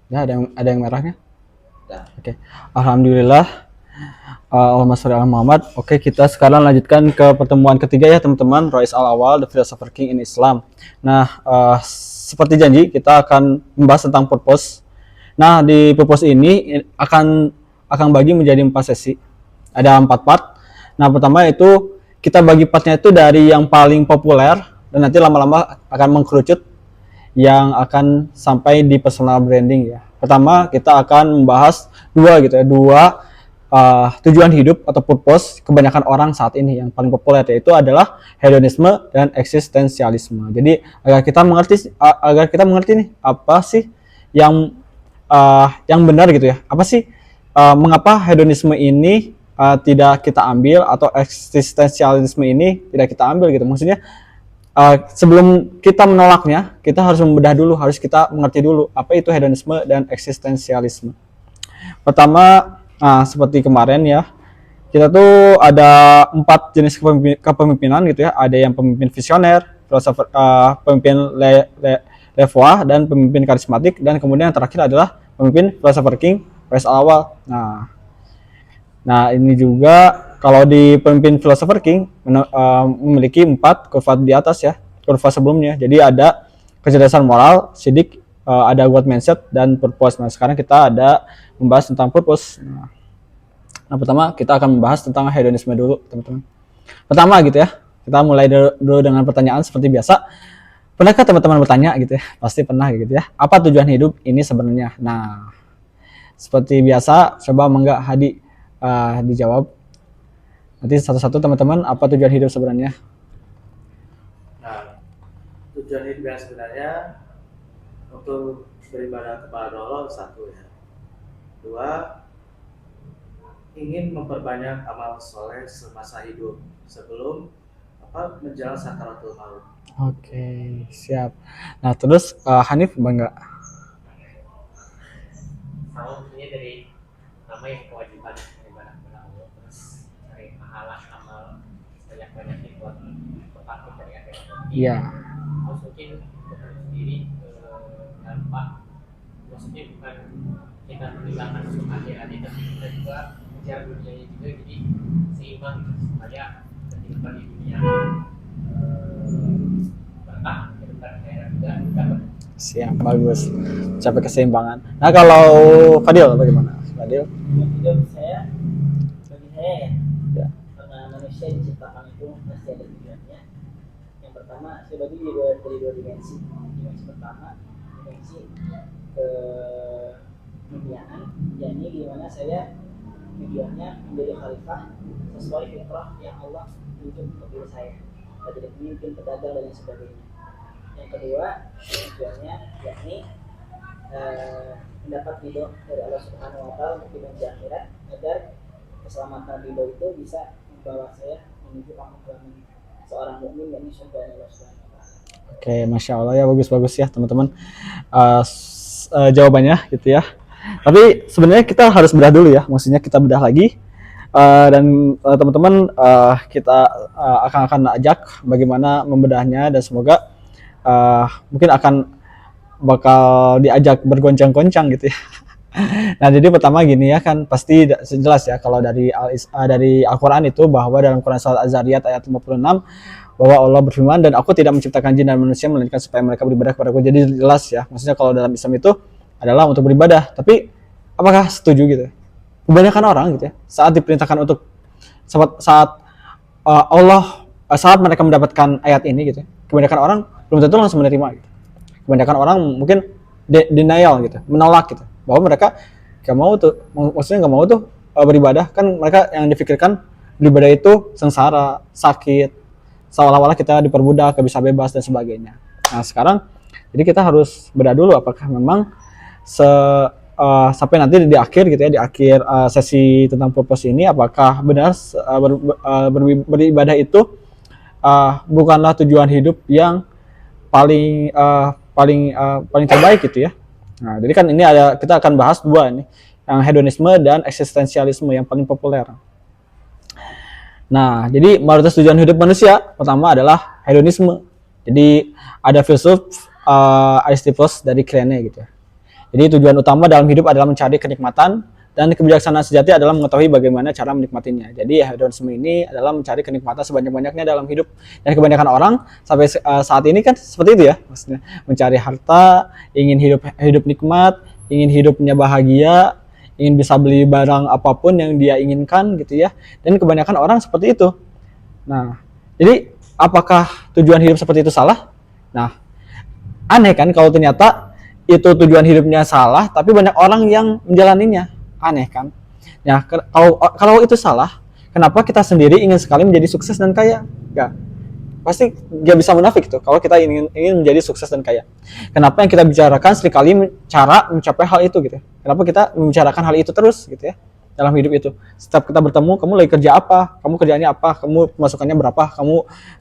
Ya, ada yang merahnya. Nah, Oke. Alhamdulillah. Allahumma sholli ala Muhammad. Oke, kita sekarang lanjutkan ke pertemuan ketiga ya teman-teman. Rois al-Awwal, The Philosopher King in Islam. Nah, seperti janji kita akan membahas tentang purpose. Nah, di purpose ini akan bagi menjadi 4 sesi. Ada 4 part. Nah, pertama itu kita bagi partnya itu dari yang paling populer dan nanti lama-lama akan mengkerucut yang akan sampai di personal branding ya. Pertama kita akan membahas dua gitu ya, tujuan hidup atau purpose kebanyakan orang saat ini yang paling populer, yaitu adalah hedonisme dan eksistensialisme. Jadi agar kita mengerti nih apa sih yang benar gitu ya. Apa sih mengapa hedonisme ini tidak kita ambil atau eksistensialisme ini tidak kita ambil gitu. Maksudnya sebelum kita menolaknya, kita harus membedah dulu, harus kita mengerti dulu apa itu hedonisme dan eksistensialisme. Pertama, seperti kemarin ya, kita tuh ada 4 jenis kepemimpinan gitu ya. Ada yang pemimpin visioner, filosofer, pemimpin levoa, dan pemimpin karismatik, dan kemudian yang terakhir adalah pemimpin philosopher king, Rois al-Awwal. Nah, ini juga kalau di pemimpin philosopher king memiliki 4 kurva di atas ya, kurva sebelumnya. Jadi ada kecerdasan moral, sidik, ada growth mindset, dan purpose. Nah, sekarang kita ada membahas tentang purpose. Nah, pertama kita akan membahas tentang hedonisme dulu, teman-teman. Pertama gitu ya, kita mulai dulu dengan pertanyaan seperti biasa. Pernahkah teman-teman bertanya gitu ya? Pasti pernah gitu ya. Apa tujuan hidup ini sebenarnya? Nah, seperti biasa, coba Mangga Hadi dijawab. Nanti satu-satu teman-teman, apa tujuan hidup sebenarnya? Nah, tujuan hidup yang sebenarnya untuk beribadah kepada Allah, satu ya. 2, ingin memperbanyak amal soleh semasa hidup sebelum menjelang sakaratul maut. Oke, siap. Nah, terus Hanif bangga. Sama maksudnya dari nama yang kewajiban beribadah kepada Allah, terus cari pahala amal banyak-banyakin buat bertakwa dari akhirat. Iya. Terus mungkin bekerja sendiri tanpa, maksudnya bukan kita menghilangkan untuk akhirat, tapi kita juga mencari dunianya juga, jadi seimbang gitu, supaya ketika di dunia berkah, ketika akhirat juga dapat. Siap, bagus. Capai keseimbangan. Nah, kalau Fadil bagaimana? Fadil? Hidup saya, bagi saya Ya. karena manusia diciptakan itu pasti ada tujuannya. Yang pertama, saya bagi dari dua dimensi. Dimensi pertama, dimensi keduniaan, yakni di mana saya tujuannya menjadi khalifah sesuai fitrah yang Allah tunjuk untuk diri saya. Saya jadi pemimpin, pedagang, dan lain sebagainya. Yang kedua, tujuannya yakni mendapat ridho dari Allah Subhanahu wa Ta'ala untuk hidup di akhirat, agar keselamatan ridho itu bisa membawa saya menuju pangkuan seorang mukmin, yakni surga Allah Subhanahu wa Ta'ala. Oke, masya Allah ya, bagus-bagus ya teman-teman jawabannya gitu ya. Tapi sebenarnya kita harus bedah dulu ya, maksudnya kita bedah lagi dan teman-teman kita akan ajak bagaimana membedahnya, dan semoga mungkin akan bakal diajak bergoncang-goncang gitu ya. Nah, jadi pertama gini ya, kan pasti jelas ya kalau dari Al-Qur'an itu, bahwa dalam Quran surat Az-Zariyat ayat 56 bahwa Allah berfirman, dan aku tidak menciptakan jin dan manusia melainkan supaya mereka beribadah kepadaku. Jadi jelas ya, maksudnya kalau dalam Islam itu adalah untuk beribadah. Tapi apakah setuju gitu? Kebanyakan orang gitu ya, saat diperintahkan untuk saat mereka mendapatkan ayat ini gitu, kebanyakan orang belum tentu langsung menerima gitu. Kebanyakan orang mungkin denial gitu, menolak gitu, bahwa mereka gak mau tuh, maksudnya gak mau tuh beribadah. Kan mereka yang difikirkan beribadah itu sengsara, sakit, seolah-olah kita diperbudak, gak bisa bebas dan sebagainya. Nah, sekarang jadi kita harus bedah dulu apakah memang sampai nanti di akhir gitu ya, di akhir sesi tentang purpose ini, apakah benar beribadah itu bukanlah tujuan hidup yang paling terbaik gitu ya. Nah, jadi kan ini kita akan bahas dua nih, yang hedonisme dan eksistensialisme yang paling populer. Nah, jadi mayoritas tujuan hidup manusia pertama adalah hedonisme. Jadi ada filsuf Aristippus dari Kyrene gitu ya. Jadi tujuan utama dalam hidup adalah mencari kenikmatan, dan kebijaksanaan sejati adalah mengetahui bagaimana cara menikmatinya. Jadi hedonisme ini adalah mencari kenikmatan sebanyak-banyaknya dalam hidup. Dan kebanyakan orang sampai saat ini kan seperti itu ya, maksudnya mencari harta, ingin hidup nikmat, ingin hidupnya bahagia, ingin bisa beli barang apapun yang dia inginkan gitu ya. Dan kebanyakan orang seperti itu. Nah, jadi apakah tujuan hidup seperti itu salah? Nah, aneh kan kalau ternyata itu tujuan hidupnya salah, tapi banyak orang yang menjalaninya. Aneh kan? Ya, kalau itu salah, kenapa kita sendiri ingin sekali menjadi sukses dan kaya? Enggak. Pasti dia bisa munafik tuh kalau kita ingin menjadi sukses dan kaya. Kenapa yang kita bicarakan seringkali cara mencapai hal itu gitu? Kenapa kita membicarakan hal itu terus gitu ya? Dalam hidup itu. Setiap kita bertemu, kamu lagi kerja apa? Kamu kerjaannya apa? Kamu pemasukannya berapa? Kamu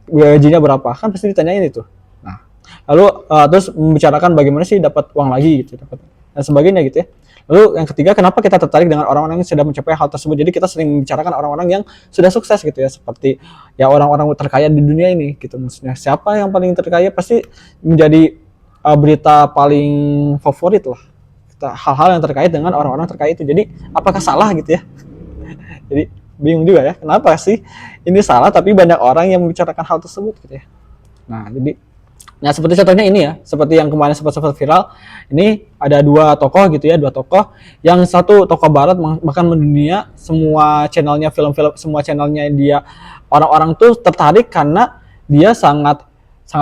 gajinya berapa? Kan pasti ditanyain itu. Nah, lalu terus membicarakan bagaimana sih dapat uang lagi gitu, dan sebagainya gitu ya. Lalu yang ketiga, kenapa kita tertarik dengan orang-orang yang sudah mencapai hal tersebut? Jadi kita sering membicarakan orang-orang yang sudah sukses gitu ya, seperti ya orang-orang terkaya di dunia ini gitu. Maksudnya siapa yang paling terkaya pasti menjadi berita paling favorit lah. Hal-hal yang terkait dengan orang-orang terkaya itu. Jadi apakah salah gitu ya? Jadi bingung juga ya, kenapa sih ini salah tapi banyak orang yang membicarakan hal tersebut gitu ya. Nah, seperti contohnya ini ya, seperti yang kemarin sempat viral, ini ada dua tokoh yang satu tokoh barat bahkan mendunia, semua channelnya film-film, semua channelnya dia, orang-orang tuh tertarik karena dia sangat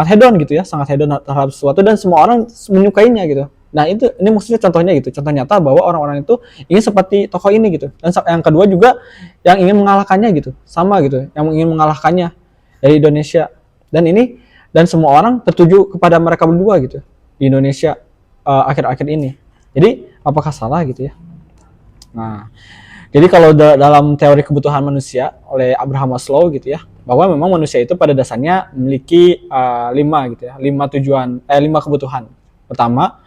hedon gitu ya, sangat hedon terhadap sesuatu dan semua orang menyukainya gitu. Nah, ini maksudnya contohnya gitu, contoh nyata bahwa orang-orang itu ingin seperti tokoh ini gitu. Dan yang kedua juga yang ingin mengalahkannya gitu, sama gitu, yang ingin mengalahkannya dari Indonesia. Dan semua orang tertuju kepada mereka berdua gitu di Indonesia akhir-akhir ini. Jadi apakah salah gitu ya? Nah, jadi kalau dalam teori kebutuhan manusia oleh Abraham Maslow gitu ya, bahwa memang manusia itu pada dasarnya memiliki 5 kebutuhan. Pertama,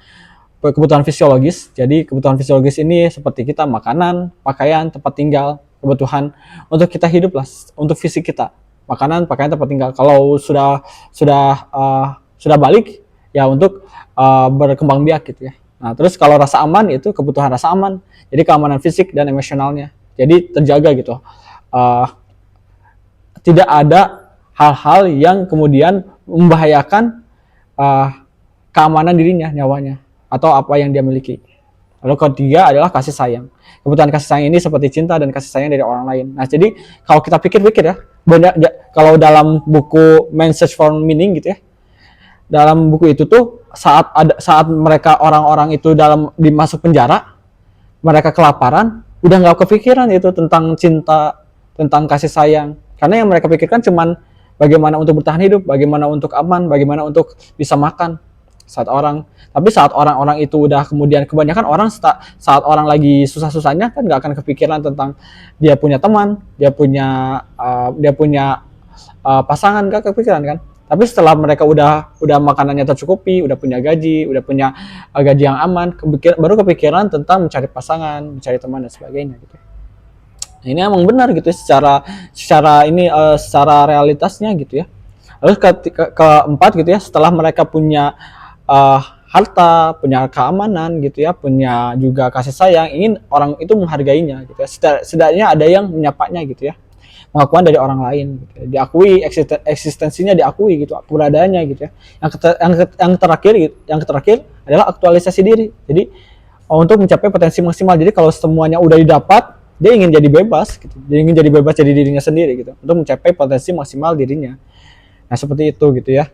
kebutuhan fisiologis. Jadi kebutuhan fisiologis ini seperti kita makanan, pakaian, tempat tinggal, kebutuhan untuk kita hidup lah, untuk fisik kita. Makanan, pakaian, tempat tinggal. Kalau sudah balik ya untuk berkembang biak gitu ya. Nah, terus kalau rasa aman itu kebutuhan rasa aman. Jadi keamanan fisik dan emosionalnya. Jadi terjaga gitu. Tidak ada hal-hal yang kemudian membahayakan keamanan dirinya, nyawanya, atau apa yang dia miliki. Lalu ketiga adalah kasih sayang. Kebutuhan kasih sayang ini seperti cinta dan kasih sayang dari orang lain. Nah, jadi kalau kita pikir-pikir ya, kalau dalam buku Man Search for Meaning gitu ya, dalam buku itu tuh saat mereka orang-orang itu dimasuk penjara, mereka kelaparan, udah nggak kepikiran itu tentang cinta, tentang kasih sayang, karena yang mereka pikirkan cuman bagaimana untuk bertahan hidup, bagaimana untuk aman, bagaimana untuk bisa makan tapi saat orang-orang itu udah kemudian, kebanyakan orang saat orang lagi susah-susahnya kan nggak akan kepikiran tentang dia punya teman, dia punya pasangan, nggak kepikiran kan. Tapi setelah mereka udah makanannya tercukupi, udah punya gaji yang aman, baru kepikiran tentang mencari pasangan, mencari teman dan sebagainya gitu. Nah, ini emang benar gitu secara realitasnya gitu ya. Lalu keempat gitu ya, setelah mereka punya harta, punya keamanan gitu ya, punya juga kasih sayang, ingin orang itu menghargainya gitu ya. Setidaknya ada yang menyapanya gitu ya, pengakuan dari orang lain gitu ya. Diakui, eksistensinya diakui gitu, keberadaannya gitu ya. Yang terakhir adalah aktualisasi diri. Jadi untuk mencapai potensi maksimal. Jadi kalau semuanya udah didapat, dia ingin jadi bebas gitu. Dia ingin jadi bebas jadi dirinya sendiri gitu, untuk mencapai potensi maksimal dirinya. Nah, seperti itu gitu ya.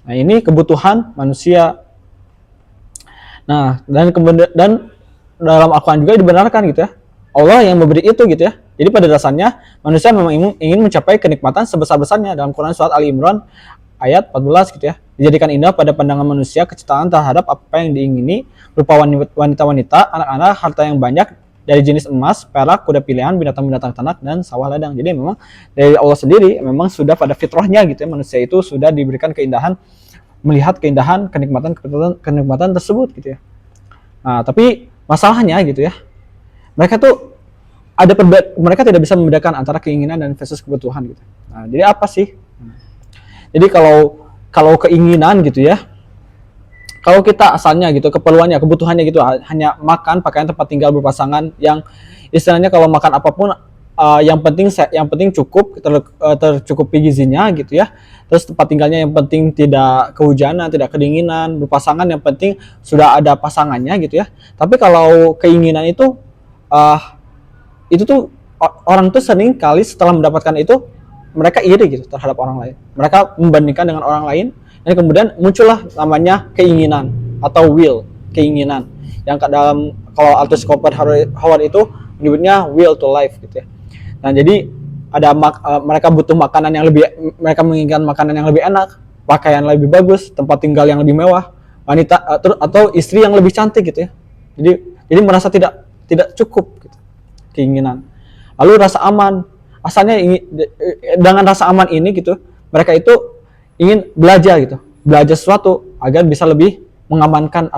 Nah, ini kebutuhan manusia. Nah, dan dalam Al-Quran juga dibenarkan gitu ya. Allah yang memberi itu gitu ya. Jadi pada dasarnya manusia memang ingin mencapai kenikmatan sebesar-besarnya. Dalam Quran surat Ali Imran ayat 14 gitu ya. Dijadikan indah pada pandangan manusia kecintaan terhadap apa yang diingini, berupa wanita-wanita, anak-anak, harta yang banyak dari jenis emas, perak, kuda pilihan, binatang-binatang ternak, dan sawah ladang. Jadi memang dari Allah sendiri memang sudah pada fitrahnya gitu ya, manusia itu sudah diberikan keindahan, melihat keindahan, kenikmatan tersebut gitu ya. Nah, tapi masalahnya gitu ya, mereka tidak bisa membedakan antara keinginan dan versus kebutuhan gitu. Nah, jadi apa sih? Jadi kalau keinginan gitu ya, kalau kita asalnya gitu, keperluannya, kebutuhannya gitu hanya makan, pakaian, tempat tinggal, berpasangan, yang istilahnya kalau makan apapun yang penting cukup tercukupi gizinya gitu ya. Terus tempat tinggalnya yang penting tidak kehujanan, tidak kedinginan, berpasangan yang penting sudah ada pasangannya gitu ya. Tapi kalau keinginan itu tuh orang tuh sering kali setelah mendapatkan itu mereka iri gitu terhadap orang lain. Mereka membandingkan dengan orang lain dan kemudian muncullah namanya keinginan atau will, keinginan. Yang dalam kalau Aldous Howard itu menyebutnya will to life gitu ya. Nah, jadi ada mereka butuh makanan yang lebih, mereka menginginkan makanan yang lebih enak, pakaian lebih bagus, tempat tinggal yang lebih mewah, wanita atau istri yang lebih cantik gitu ya. Jadi merasa tidak cukup gitu, keinginan. Lalu rasa aman, asalnya dengan rasa aman ini gitu, mereka itu ingin belajar gitu, belajar sesuatu agar bisa lebih mengamankan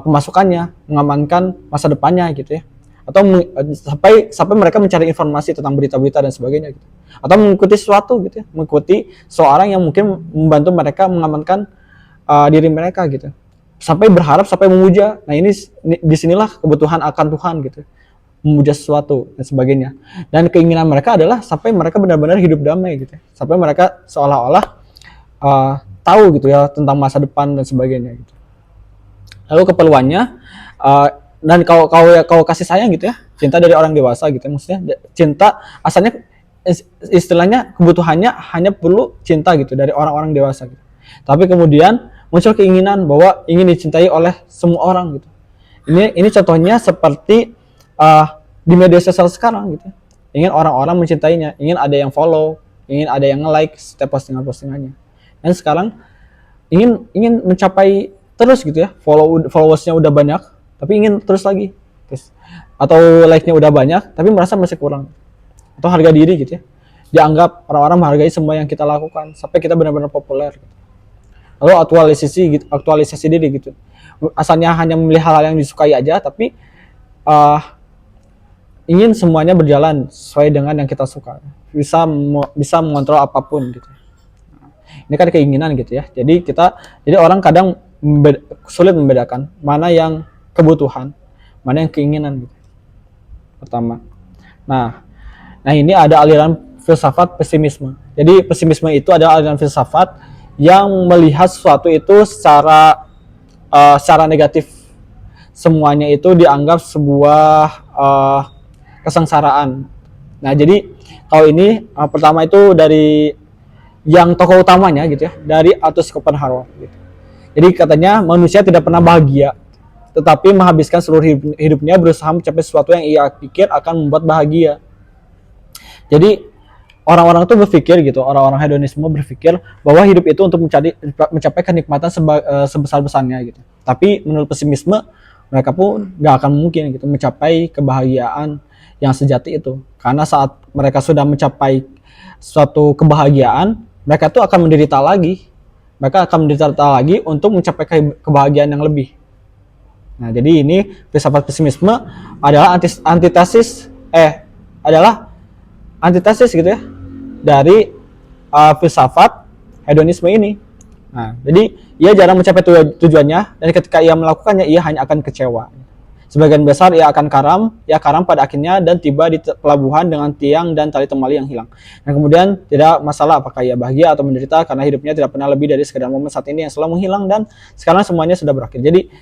pemasukannya, mengamankan masa depannya gitu ya. Atau sampai mereka mencari informasi tentang berita-berita dan sebagainya gitu. Atau mengikuti sesuatu gitu ya, mengikuti seorang yang mungkin membantu mereka mengamankan diri mereka gitu. Sampai berharap, sampai memuja. Nah, ini disinilah kebutuhan akan Tuhan gitu. Memuja sesuatu dan sebagainya. Dan keinginan mereka adalah sampai mereka benar-benar hidup damai gitu. Sampai mereka seolah-olah tahu gitu ya tentang masa depan dan sebagainya gitu. Lalu keperluannya dan kalau kasih sayang gitu ya, cinta dari orang dewasa gitu, maksudnya cinta asalnya istilahnya kebutuhannya hanya perlu cinta gitu dari orang-orang dewasa gitu. Tapi kemudian muncul keinginan bahwa ingin dicintai oleh semua orang gitu. Ini contohnya seperti di media sosial sekarang gitu. Ingin orang-orang mencintainya, ingin ada yang follow, ingin ada yang nge-like setiap postingannya. Dan sekarang ingin mencapai terus gitu ya, followersnya udah banyak, tapi ingin terus lagi, atau like-nya udah banyak, tapi merasa masih kurang, atau harga diri gitu ya, dianggap orang-orang menghargai semua yang kita lakukan, sampai kita benar-benar populer. Gitu. Lalu aktualisasi diri gitu, asalnya hanya memilih hal-hal yang disukai aja, tapi ingin semuanya berjalan sesuai dengan yang kita suka, bisa mengontrol apapun gitu. Ini kan keinginan gitu ya. Jadi orang kadang sulit membedakan mana yang kebutuhan, mana yang keinginan gitu. Pertama. Nah ini ada aliran filsafat pesimisme. Jadi pesimisme itu adalah aliran filsafat yang melihat sesuatu itu secara negatif. Semuanya itu dianggap sebuah kesengsaraan. Nah, jadi kalau ini pertama itu dari yang tokoh utamanya gitu ya, dari Aldous Howard gitu. Jadi katanya manusia tidak pernah bahagia, tetapi menghabiskan seluruh hidupnya berusaha mencapai sesuatu yang ia pikir akan membuat bahagia. Jadi orang-orang itu berpikir gitu, orang-orang hedonisme berpikir bahwa hidup itu untuk mencapai kenikmatan sebesar-besarnya gitu. Tapi menurut pesimisme mereka pun nggak akan mungkin gitu mencapai kebahagiaan yang sejati itu, karena saat mereka sudah mencapai suatu kebahagiaan, mereka tuh akan menderita lagi. Mereka akan menderita lagi untuk mencapai kebahagiaan yang lebih. Nah, jadi ini filsafat pesimisme adalah antitesis gitu ya dari filsafat hedonisme ini. Nah, jadi ia jarang mencapai tujuannya, dan ketika ia melakukannya ia hanya akan kecewa. Sebagian besar ia akan karam pada akhirnya dan tiba di pelabuhan dengan tiang dan tali temali yang hilang. Dan kemudian tidak masalah apakah ia bahagia atau menderita, karena hidupnya tidak pernah lebih dari sekedar momen saat ini yang selalu menghilang, dan sekarang semuanya sudah berakhir. Jadi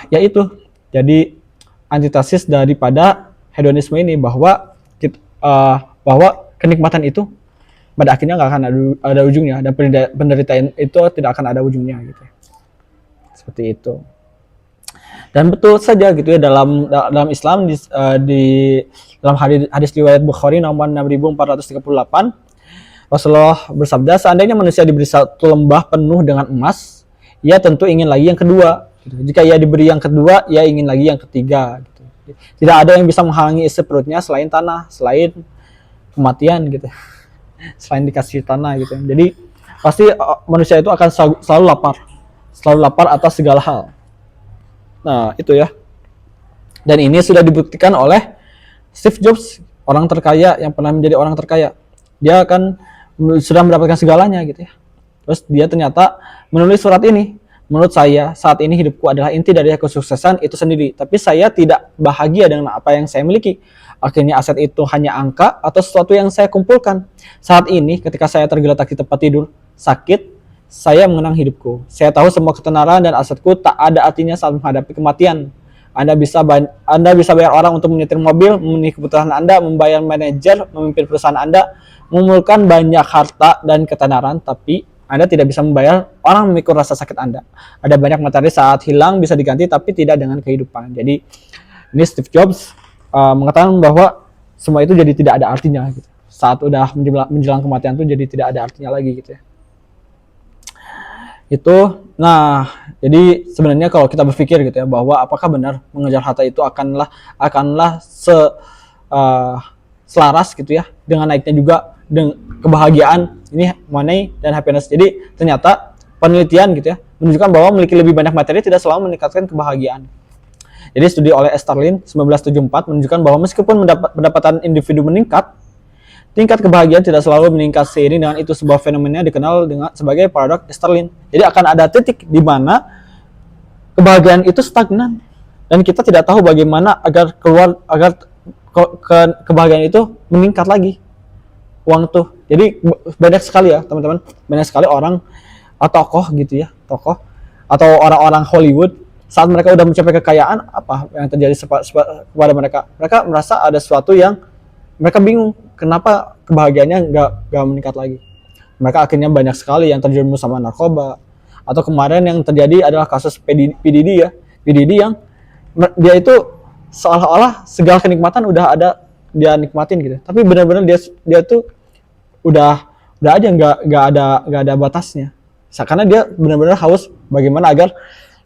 ya itu. Jadi antitesis daripada hedonisme ini bahwa kenikmatan itu pada akhirnya nggak akan ada ujungnya, dan penderitaan itu tidak akan ada ujungnya gitu. Seperti itu. Dan betul saja gitu ya, dalam Islam dalam hadis riwayat Bukhari nomor 6438, Rasulullah bersabda, seandainya manusia diberi satu lembah penuh dengan emas, ia tentu ingin lagi yang kedua gitu. Jika ia diberi yang kedua, ia ingin lagi yang ketiga gitu. Tidak ada yang bisa menghalangi isi perutnya selain tanah, selain kematian gitu, selain dikasih tanah gitu. Jadi pasti manusia itu akan selalu lapar atas segala hal. Nah, itu ya. Dan ini sudah dibuktikan oleh Steve Jobs, orang terkaya yang pernah menjadi orang terkaya. Dia akan sudah mendapatkan segalanya gitu ya. Terus dia ternyata menulis surat ini. Menurut saya, saat ini hidupku adalah inti dari kesuksesan itu sendiri. Tapi saya tidak bahagia dengan apa yang saya miliki. Akhirnya aset itu hanya angka atau sesuatu yang saya kumpulkan. Saat ini, ketika saya tergeletak di tempat tidur, sakit, saya mengenang hidupku. Saya tahu semua ketenaran dan asetku tak ada artinya saat menghadapi kematian. Anda bisa bayar orang untuk menyetir mobil, memenuhi kebutuhan Anda, membayar manajer, memimpin perusahaan Anda, mengumpulkan banyak harta dan ketenaran, tapi Anda tidak bisa membayar orang memikul rasa sakit Anda. Ada banyak materi saat hilang bisa diganti, tapi tidak dengan kehidupan. Jadi ini Steve Jobs mengatakan bahwa semua itu jadi tidak ada artinya. Gitu. Saat udah menjelang kematian itu jadi tidak ada artinya lagi gitu ya. Itu, nah, jadi sebenarnya kalau kita berpikir gitu ya bahwa apakah benar mengejar harta itu akanlah selaras gitu ya dengan naiknya juga dengan kebahagiaan ini money dan happiness. Jadi ternyata penelitian gitu ya menunjukkan bahwa memiliki lebih banyak materi tidak selalu meningkatkan kebahagiaan. Jadi studi oleh Esterlin 1974 menunjukkan bahwa meskipun pendapatan individu meningkat, tingkat kebahagiaan tidak selalu meningkat seiring dengan itu. Sebuah fenomena dikenal sebagai paradoks Esterlin. Jadi akan ada titik di mana kebahagiaan itu stagnan dan kita tidak tahu bagaimana agar kebahagiaan itu meningkat lagi. Uang tuh. Jadi banyak sekali ya teman-teman, banyak sekali orang tokoh gitu ya, tokoh atau orang-orang Hollywood saat mereka udah mencapai kekayaan, apa yang terjadi kepada mereka? Mereka merasa ada sesuatu yang mereka bingung kenapa kebahagiaannya nggak meningkat lagi. Mereka akhirnya banyak sekali yang terjerumus sama narkoba. Atau kemarin yang terjadi adalah kasus P. Diddy ya. P. Diddy yang dia itu seolah-olah segala kenikmatan udah ada dia nikmatin gitu. Tapi benar-benar dia tuh udah aja nggak ada batasnya. Karena dia benar-benar haus bagaimana agar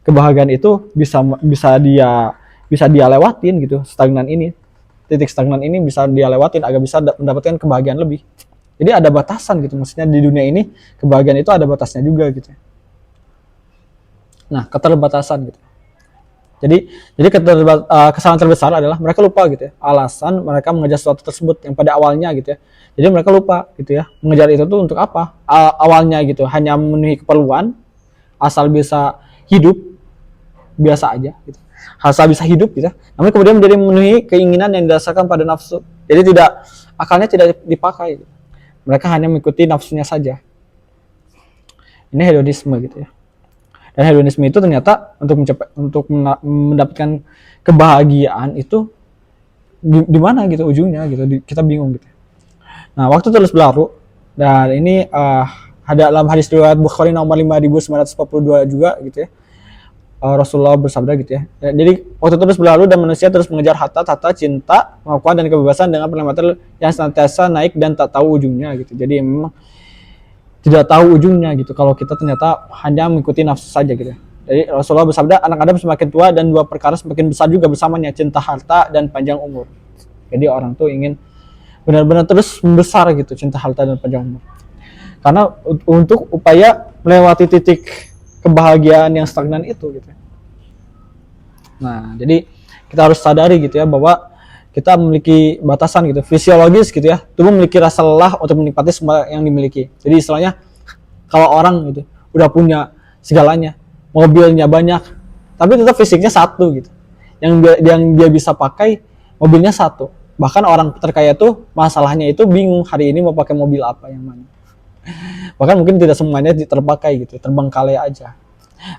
kebahagiaan itu bisa dia lewatin gitu, stagnan ini. Titik stagnan ini bisa dia lewatin agar bisa mendapatkan kebahagiaan lebih. Jadi ada batasan gitu, maksudnya di dunia ini kebahagiaan itu ada batasnya juga gitu. Nah, keterbatasan gitu. Jadi kesalahan terbesar adalah mereka lupa gitu ya, alasan mereka mengejar sesuatu tersebut yang pada awalnya gitu ya. Jadi mereka lupa gitu ya, mengejar itu tuh untuk apa? Awalnya gitu, hanya memenuhi keperluan, asal bisa hidup biasa aja gitu. Asal bisa hidup gitu. Namun kemudian menjadi memenuhi keinginan yang didasarkan pada nafsu. Jadi akalnya tidak dipakai. Gitu. Mereka hanya mengikuti nafsunya saja. Ini hedonisme gitu ya. Dan hedonisme itu ternyata untuk mendapatkan kebahagiaan itu di mana gitu ujungnya gitu. Kita bingung gitu. Nah, waktu terus berlalu dan ini ada dalam hadis riwayat Bukhari nomor 5942 juga gitu ya. Rasulullah bersabda gitu ya. Jadi waktu terus berlalu dan manusia terus mengejar harta, cinta, pengakuan dan kebebasan dengan parameter yang senantiasa naik dan tak tahu ujungnya gitu. Jadi memang tidak tahu ujungnya gitu kalau kita ternyata hanya mengikuti nafsu saja gitu. Jadi Rasulullah bersabda, anak Adam semakin tua dan dua perkara semakin besar juga bersamanya, cinta harta dan panjang umur. Jadi orang tuh ingin benar-benar terus membesar gitu, cinta harta dan panjang umur. Karena untuk upaya melewati titik kebahagiaan yang stagnan itu gitu. Nah, jadi kita harus sadari gitu ya bahwa kita memiliki batasan gitu, fisiologis gitu ya. Tubuh memiliki rasa lelah untuk menikmati semua yang dimiliki. Jadi istilahnya kalau orang gitu udah punya segalanya, mobilnya banyak, tapi tetap fisiknya satu gitu. Yang dia bisa pakai mobilnya satu. Bahkan orang terkaya tuh masalahnya itu bingung hari ini mau pakai mobil apa yang mana. Bahkan mungkin tidak semuanya terpakai gitu, terbengkalai aja.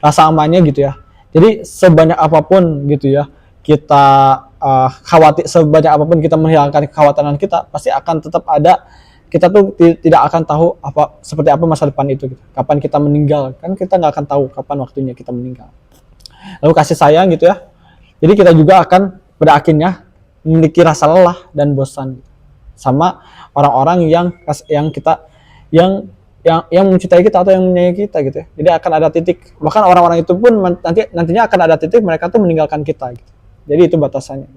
Rasa amannya gitu ya. Jadi sebanyak apapun gitu ya, kita khawatir, sebanyak apapun kita menghilangkan kekhawatiran kita, pasti akan tetap ada. Kita tuh tidak akan tahu seperti apa masa depan itu gitu. Kapan kita meninggal, kan kita nggak akan tahu kapan waktunya kita meninggal. Lalu kasih sayang gitu ya. Jadi kita juga akan pada akhirnya memiliki rasa lelah dan bosan gitu. Sama orang-orang yang mencintai kita atau yang menyayangi kita gitu ya. Jadi akan ada titik, bahkan orang-orang itu pun nantinya akan ada titik mereka tuh meninggalkan kita gitu. Jadi itu batasannya.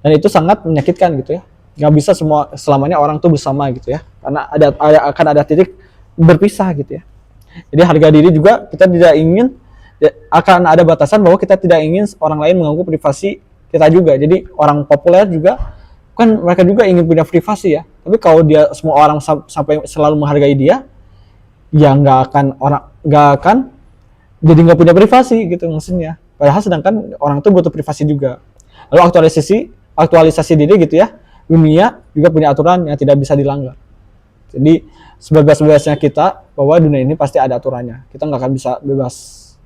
Dan itu sangat menyakitkan gitu ya. Nggak bisa selamanya orang tuh bersama gitu ya. Karena akan ada titik berpisah gitu ya. Jadi harga diri juga kita tidak ingin, akan ada batasan bahwa kita tidak ingin orang lain mengganggu privasi kita juga. Jadi orang populer juga kan mereka juga ingin punya privasi ya. Tapi kalau semua orang sampai selalu menghargai dia, ya nggak akan jadi nggak punya privasi gitu maksudnya. Padahal sedangkan orang itu butuh privasi juga. Lalu aktualisasi diri gitu ya. Dunia juga punya aturan yang tidak bisa dilanggar. Jadi sebebas-bebasnya kita bahwa dunia ini pasti ada aturannya. Kita nggak akan bisa bebas,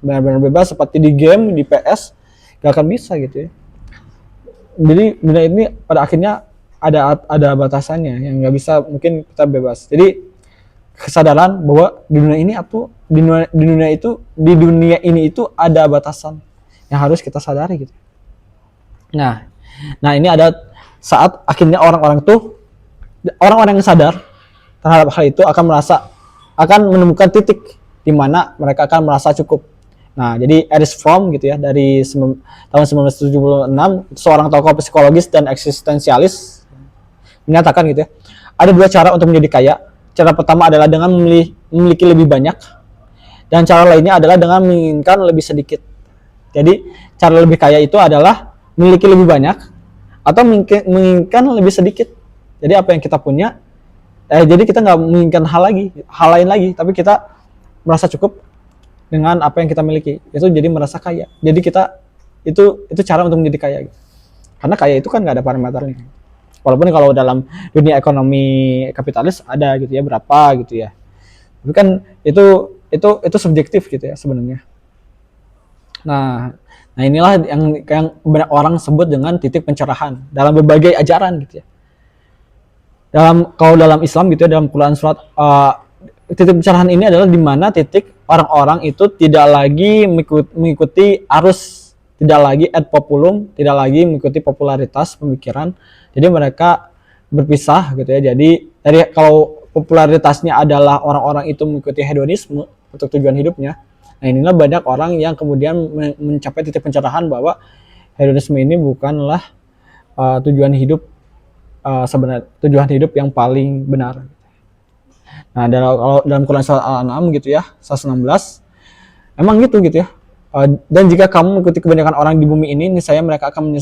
benar-benar bebas seperti di game, di PS, nggak akan bisa gitu ya. Jadi dunia ini pada akhirnya ada batasannya yang nggak bisa mungkin kita bebas. Jadi kesadaran bahwa di dunia ini di dunia ini itu ada batasan yang harus kita sadari gitu. Nah ini ada saat akhirnya orang-orang yang sadar terhadap hal itu akan menemukan titik di mana mereka akan merasa cukup. Nah, jadi Erich Fromm gitu ya dari tahun 1976 seorang tokoh psikologis dan eksistensialis menyatakan gitu ya, ada dua cara untuk menjadi kaya. Cara pertama adalah dengan memiliki lebih banyak, dan cara lainnya adalah dengan menginginkan lebih sedikit. Jadi cara lebih kaya itu adalah memiliki lebih banyak atau menginginkan lebih sedikit. Jadi apa yang kita punya, jadi kita nggak menginginkan hal lain lagi, tapi kita merasa cukup dengan apa yang kita miliki. Itu jadi merasa kaya. Jadi kita itu cara untuk menjadi kaya. Karena kaya itu kan nggak ada parameternya. Walaupun kalau dalam dunia ekonomi kapitalis ada gitu ya berapa gitu ya. Tapi kan itu subjektif gitu ya sebenarnya. Nah inilah yang banyak orang sebut dengan titik pencerahan dalam berbagai ajaran gitu ya. Kalau dalam Islam gitu ya, dalam Quran surat titik pencerahan ini adalah di mana titik orang-orang itu tidak lagi mengikuti arus, tidak lagi ad populum, tidak lagi mengikuti popularitas pemikiran. Jadi mereka berpisah gitu ya. Jadi dari kalau popularitasnya adalah orang-orang itu mengikuti hedonisme untuk tujuan hidupnya. Nah inilah banyak orang yang kemudian mencapai titik pencerahan bahwa hedonisme ini bukanlah tujuan hidup tujuan hidup yang paling benar. Nah dalam Quran surat Al-An'am gitu ya 116 emang gitu ya. Dan jika kamu mengikuti kebanyakan orang di bumi ini, niscaya mereka akan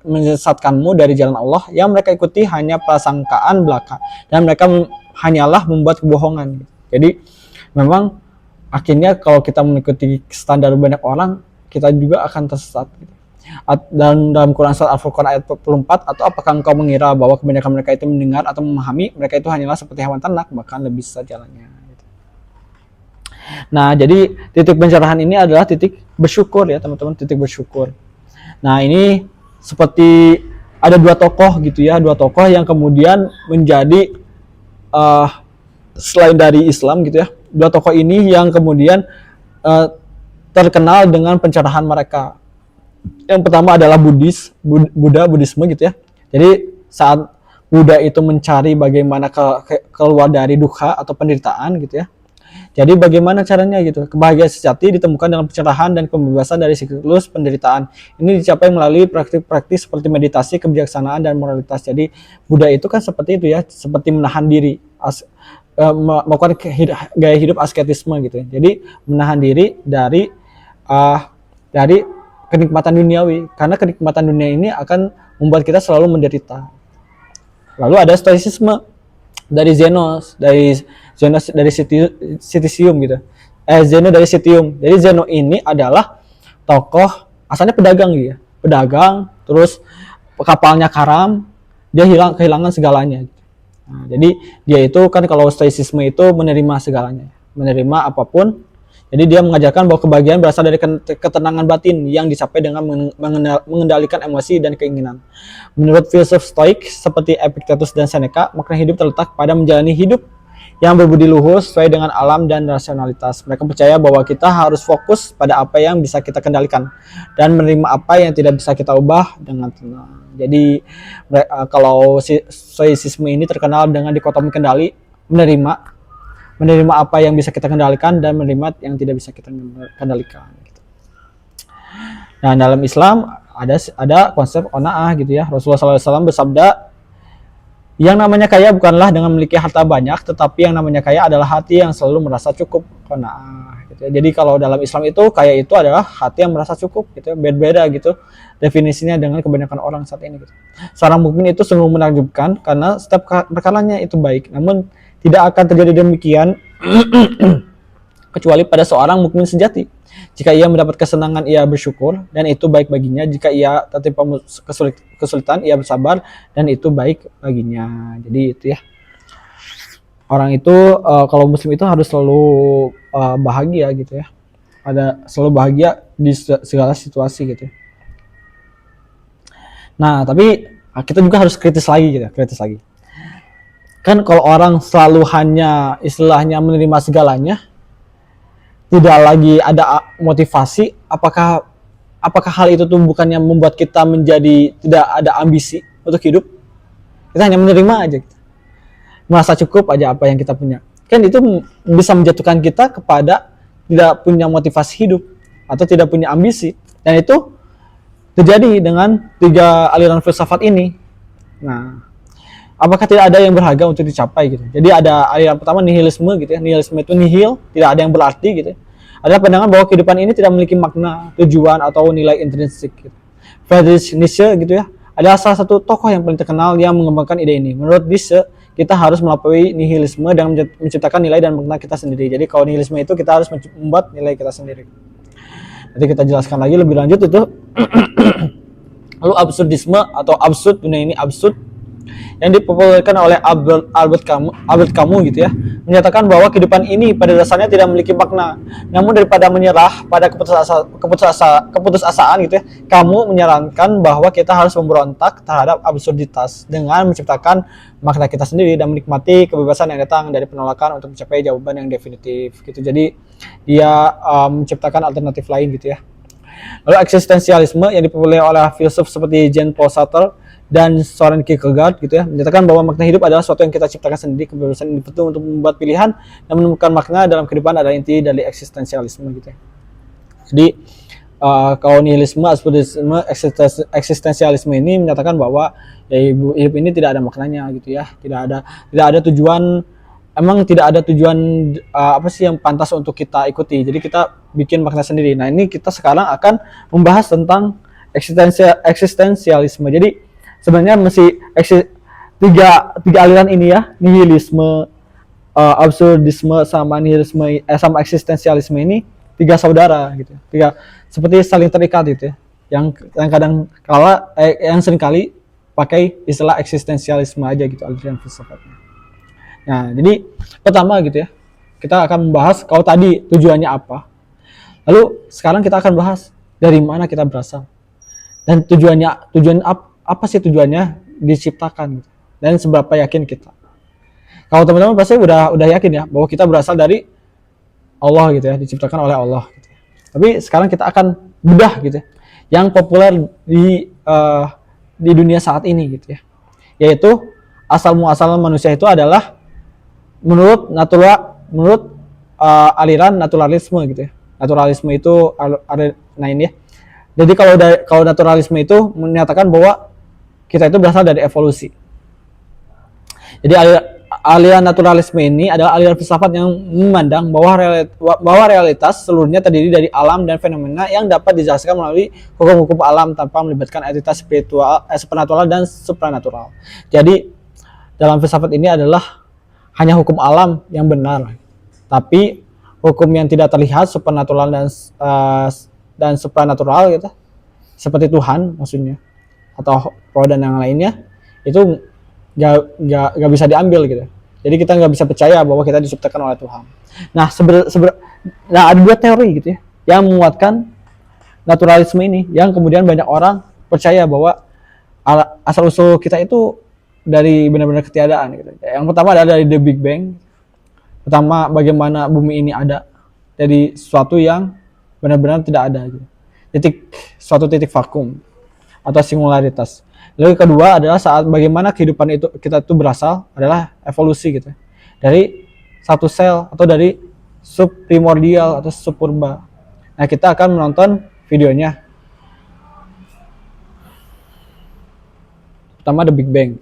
menyesatkanmu dari jalan Allah. Yang mereka ikuti hanya prasangkaan belaka, dan mereka hanyalah membuat kebohongan. Jadi memang akhirnya kalau kita mengikuti standar banyak orang, kita juga akan tersesat. Dan dalam Quran surat Al-Furqan ayat 44, atau apakah engkau mengira bahwa kebanyakan mereka itu mendengar atau memahami, mereka itu hanyalah seperti hewan ternak, bahkan lebih sesat jalannya. Nah, jadi titik pencerahan ini adalah titik bersyukur ya teman-teman, titik bersyukur. Nah, ini seperti ada dua tokoh gitu ya, dua tokoh yang kemudian menjadi selain dari Islam gitu ya, dua tokoh ini yang kemudian terkenal dengan pencerahan mereka. Yang pertama adalah Buddhisme gitu ya. Jadi saat Buddha itu mencari bagaimana keluar dari dukkha atau penderitaan gitu ya. Jadi bagaimana caranya gitu? Kebahagiaan sejati ditemukan dalam pencerahan dan pembebasan dari siklus penderitaan. Ini dicapai melalui praktik-praktik seperti meditasi, kebijaksanaan, dan moralitas. Jadi Buddha itu kan seperti itu ya, seperti menahan diri, melakukan gaya hidup asketisme gitu. Jadi menahan diri dari kenikmatan duniawi, karena kenikmatan dunia ini akan membuat kita selalu menderita. Lalu ada stoicisme dari Zeno dari Citicium gitu. Zeno dari Citium. Jadi Zeno ini adalah tokoh asalnya pedagang gitu ya. Pedagang, terus kapalnya karam, dia kehilangan segalanya. Nah, jadi dia itu kan kalau stoicisme itu menerima segalanya, menerima apapun. Jadi dia mengajarkan bahwa kebahagiaan berasal dari ketenangan batin yang dicapai dengan mengendalikan emosi dan keinginan. Menurut filsuf Stoik seperti Epictetus dan Seneca, makna hidup terletak pada menjalani hidup yang berbudi luhur sesuai dengan alam dan rasionalitas. Mereka percaya bahwa kita harus fokus pada apa yang bisa kita kendalikan dan menerima apa yang tidak bisa kita ubah dengan tenang. Jadi kalau stoicisme ini terkenal dengan dikotomi kendali, menerima apa yang bisa kita kendalikan dan menerima yang tidak bisa kita kendalikan. Nah dalam Islam ada konsep qanaah gitu ya. Rasulullah SAW bersabda, yang namanya kaya bukanlah dengan memiliki harta banyak, tetapi yang namanya kaya adalah hati yang selalu merasa cukup, qanaah. Gitu ya. Jadi kalau dalam Islam itu kaya itu adalah hati yang merasa cukup, gitu. Beda-beda gitu definisinya dengan kebanyakan orang saat ini. Gitu. Seorang mukmin itu sungguh menakjubkan karena setiap perkaranya itu baik, namun tidak akan terjadi demikian kecuali pada seorang mukmin sejati. Jika ia mendapat kesenangan, ia bersyukur, dan itu baik baginya. Jika ia tertimpa kesulitan, ia bersabar, dan itu baik baginya. Jadi itu ya. Orang itu kalau muslim itu harus selalu bahagia gitu ya. Selalu bahagia di segala situasi gitu ya. Nah, tapi kita juga harus kritis lagi gitu ya, kritis lagi. Kan kalau orang selalu hanya istilahnya menerima segalanya, tidak lagi ada motivasi, apakah hal itu tuh bukannya membuat kita menjadi tidak ada ambisi untuk hidup? Kita hanya menerima aja gitu. Merasa cukup aja apa yang kita punya. Kan itu bisa menjatuhkan kita kepada tidak punya motivasi hidup atau tidak punya ambisi. Dan itu terjadi dengan 3 aliran filsafat ini. Nah, apakah tidak ada yang berharga untuk dicapai gitu? Jadi ada aliran pertama nihilisme gitu ya. Nihilisme itu nihil, tidak ada yang berarti gitu. Ada pandangan bahwa kehidupan ini tidak memiliki makna, tujuan atau nilai intrinsik gitu. Friedrich Nietzsche gitu ya. Ada salah satu tokoh yang paling terkenal yang mengembangkan ide ini. Menurut Nietzsche, kita harus melampaui nihilisme dan menciptakan nilai dan makna kita sendiri. Jadi kalau nihilisme itu kita harus membuat nilai kita sendiri. Nanti kita jelaskan lagi lebih lanjut itu. Lalu absurdisme atau absurd, dunia ini absurd, yang dipopulerkan oleh Albert Camus gitu ya, menyatakan bahwa kehidupan ini pada dasarnya tidak memiliki makna. Namun daripada menyerah pada keputusasaan gitu ya, Camus menyarankan bahwa kita harus memberontak terhadap absurditas dengan menciptakan makna kita sendiri dan menikmati kebebasan yang datang dari penolakan untuk mencapai jawaban yang definitif gitu. Jadi dia menciptakan alternatif lain gitu ya. Lalu eksistensialisme yang dipopulerkan oleh filsuf seperti Jean-Paul Sartre dan Soren Kierkegaard gitu ya, menyatakan bahwa makna hidup adalah sesuatu yang kita ciptakan sendiri, kebebasan individu untuk membuat pilihan dan menemukan makna dalam kehidupan adalah inti dari eksistensialisme gitu ya. Jadi kalau nihilisme, absurdisme, eksistensialisme ini menyatakan bahwa ya, hidup ini tidak ada maknanya gitu ya, tidak ada tujuan, emang tidak ada tujuan apa sih yang pantas untuk kita ikuti. Jadi kita bikin makna sendiri. Nah, ini kita sekarang akan membahas tentang eksistensialisme. Jadi sebenarnya mesti tiga aliran ini ya, nihilisme, absurdisme sama nihilisme sama eksistensialisme ini 3 saudara gitu. 3 seperti saling terikat gitu ya. Yang sering kali pakai istilah eksistensialisme aja gitu aliran filsafatnya. Nah, jadi pertama gitu ya, kita akan membahas kalau tadi tujuannya apa. Lalu sekarang kita akan bahas dari mana kita berasal. Dan tujuan apa sih tujuannya diciptakan gitu. Dan seberapa yakin kita. Kalau teman-teman pasti udah yakin ya bahwa kita berasal dari Allah gitu ya, diciptakan oleh Allah gitu. Tapi sekarang kita akan bedah gitu ya, yang populer di dunia saat ini gitu ya. Yaitu asal muasal manusia itu adalah menurut aliran naturalisme gitu ya. Naturalisme itu ya. Jadi kalau naturalisme itu menyatakan bahwa kita itu berasal dari evolusi. Jadi aliran naturalisme ini adalah aliran filsafat yang memandang bahwa realitas seluruhnya terdiri dari alam dan fenomena yang dapat dijelaskan melalui hukum-hukum alam tanpa melibatkan entitas supernatural dan supranatural. Jadi dalam filsafat ini adalah hanya hukum alam yang benar, tapi hukum yang tidak terlihat supernatural dan supranatural gitu, seperti Tuhan maksudnya atau roh dan yang lainnya itu gak bisa diambil gitu. Jadi kita nggak bisa percaya bahwa kita diciptakan oleh Tuhan. Nah, ada 2 teori gitu ya yang menguatkan naturalisme ini, yang kemudian banyak orang percaya bahwa asal usul kita itu dari benar-benar ketiadaan gitu. Yang pertama adalah dari The Big Bang. Pertama, bagaimana bumi ini ada dari sesuatu yang benar-benar tidak ada gitu. Suatu titik vakum atau singularitas. Lalu kedua adalah saat bagaimana kehidupan kita itu berasal adalah evolusi gitu. Dari satu sel atau dari subprimordial atau subpurba. Nah, kita akan menonton videonya. Pertama The Big Bang.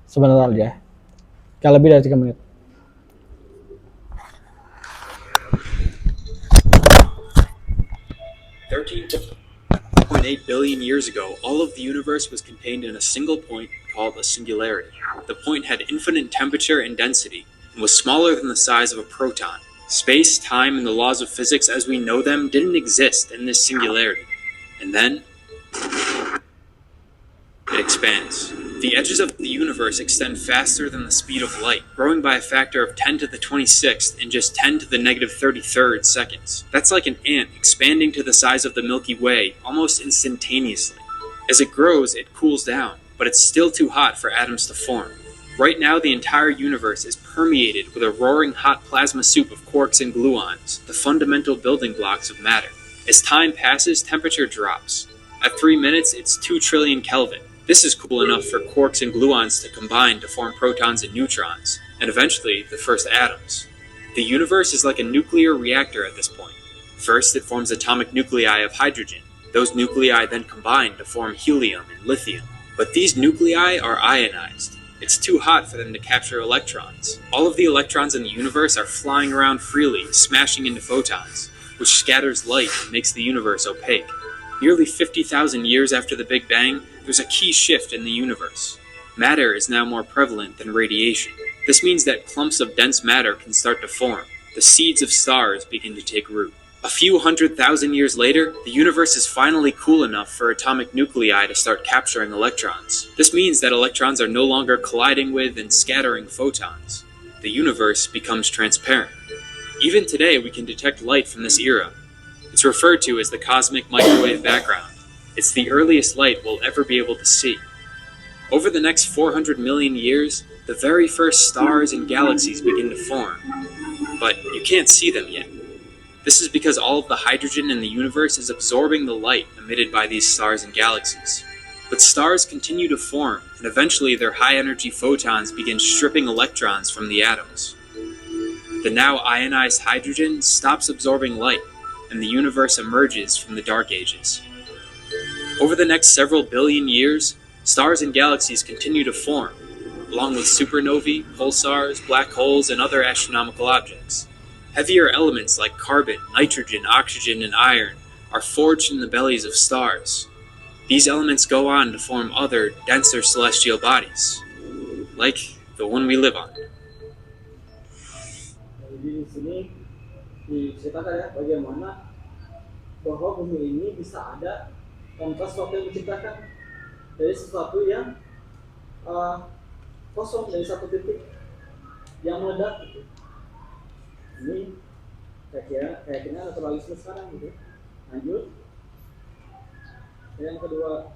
Sebentar aja. Gak lebih dari 3 menit. .8 billion years ago, all of the universe was contained in a single point called a singularity. The point had infinite temperature and density, and was smaller than the size of a proton, Space, time, and the laws of physics as we know them didn't exist in this singularity. And then it expands. The edges of the universe extend faster than the speed of light, growing by a factor of 10 to the 26th in just 10 to the negative 33rd seconds. That's like an ant expanding to the size of the Milky Way almost instantaneously. As it grows, it cools down, but it's still too hot for atoms to form. Right now, the entire universe is permeated with a roaring hot plasma soup of quarks and gluons, the fundamental building blocks of matter. As time passes, temperature drops. At 3 minutes, it's 2 trillion Kelvin. This is cool enough for quarks and gluons to combine to form protons and neutrons, and eventually the first atoms. The universe is like a nuclear reactor at this point. First, it forms atomic nuclei of hydrogen. Those nuclei then combine to form helium and lithium. But these nuclei are ionized. It's too hot for them to capture electrons. All of the electrons in the universe are flying around freely, smashing into photons, which scatters light and makes the universe opaque. Nearly 50,000 years after the Big Bang, there's a key shift in the universe. Matter is now more prevalent than radiation. This means that clumps of dense matter can start to form. The seeds of stars begin to take root. A few 100,000 years later, the universe is finally cool enough for atomic nuclei to start capturing electrons. This means that electrons are no longer colliding with and scattering photons. The universe becomes transparent. Even today, we can detect light from this era. It's referred to as the cosmic microwave background. It's the earliest light we'll ever be able to see. Over the next 400 million years, the very first stars and galaxies begin to form. But you can't see them yet. This is because all of the hydrogen in the universe is absorbing the light emitted by these stars and galaxies. But stars continue to form, and eventually their high-energy photons begin stripping electrons from the atoms. The now ionized hydrogen stops absorbing light, and the universe emerges from the Dark Ages. Over the next several billion years, stars and galaxies continue to form, along with supernovae, pulsars, black holes, and other astronomical objects. Heavier elements like carbon, nitrogen, oxygen, and iron are forged in the bellies of stars. These elements go on to form other, denser celestial bodies, like the one we live on. Jadi di sini diceritakan ya bagaimana bahwa bumi ini bisa ada tanpa sesuatu yang menciptakan, dari sesuatu yang kosong, dari satu titik yang meledak gitu. Ini kayaknya naturalisme sekarang gitu. Lanjut. Yang kedua,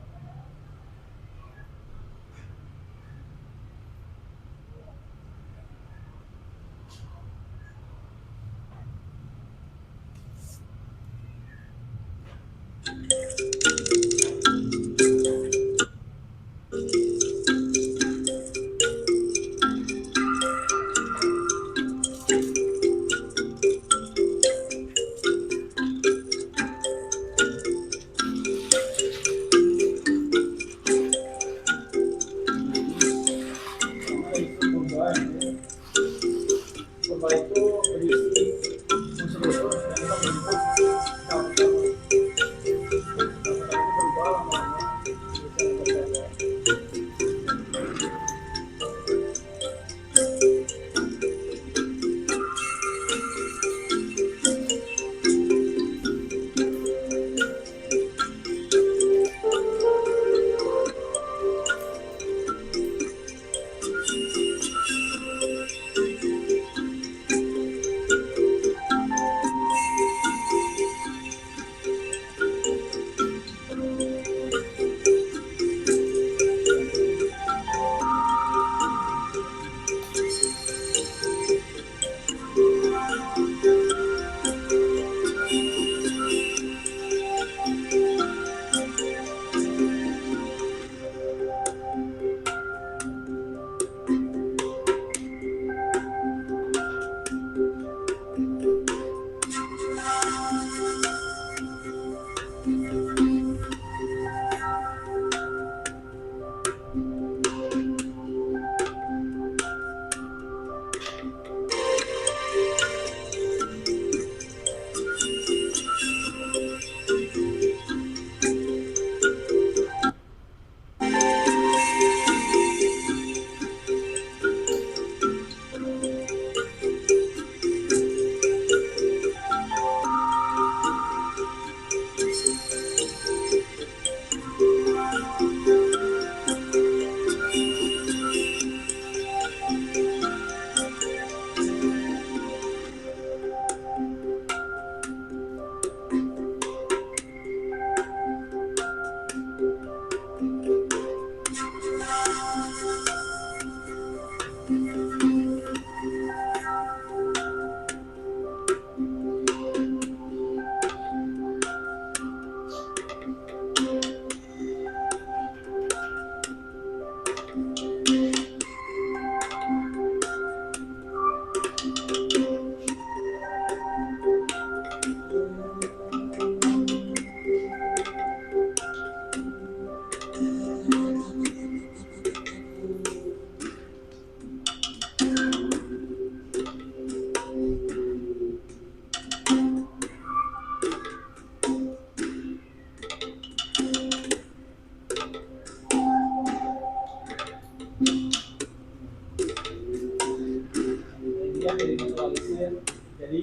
jadi naturalisir. Jadi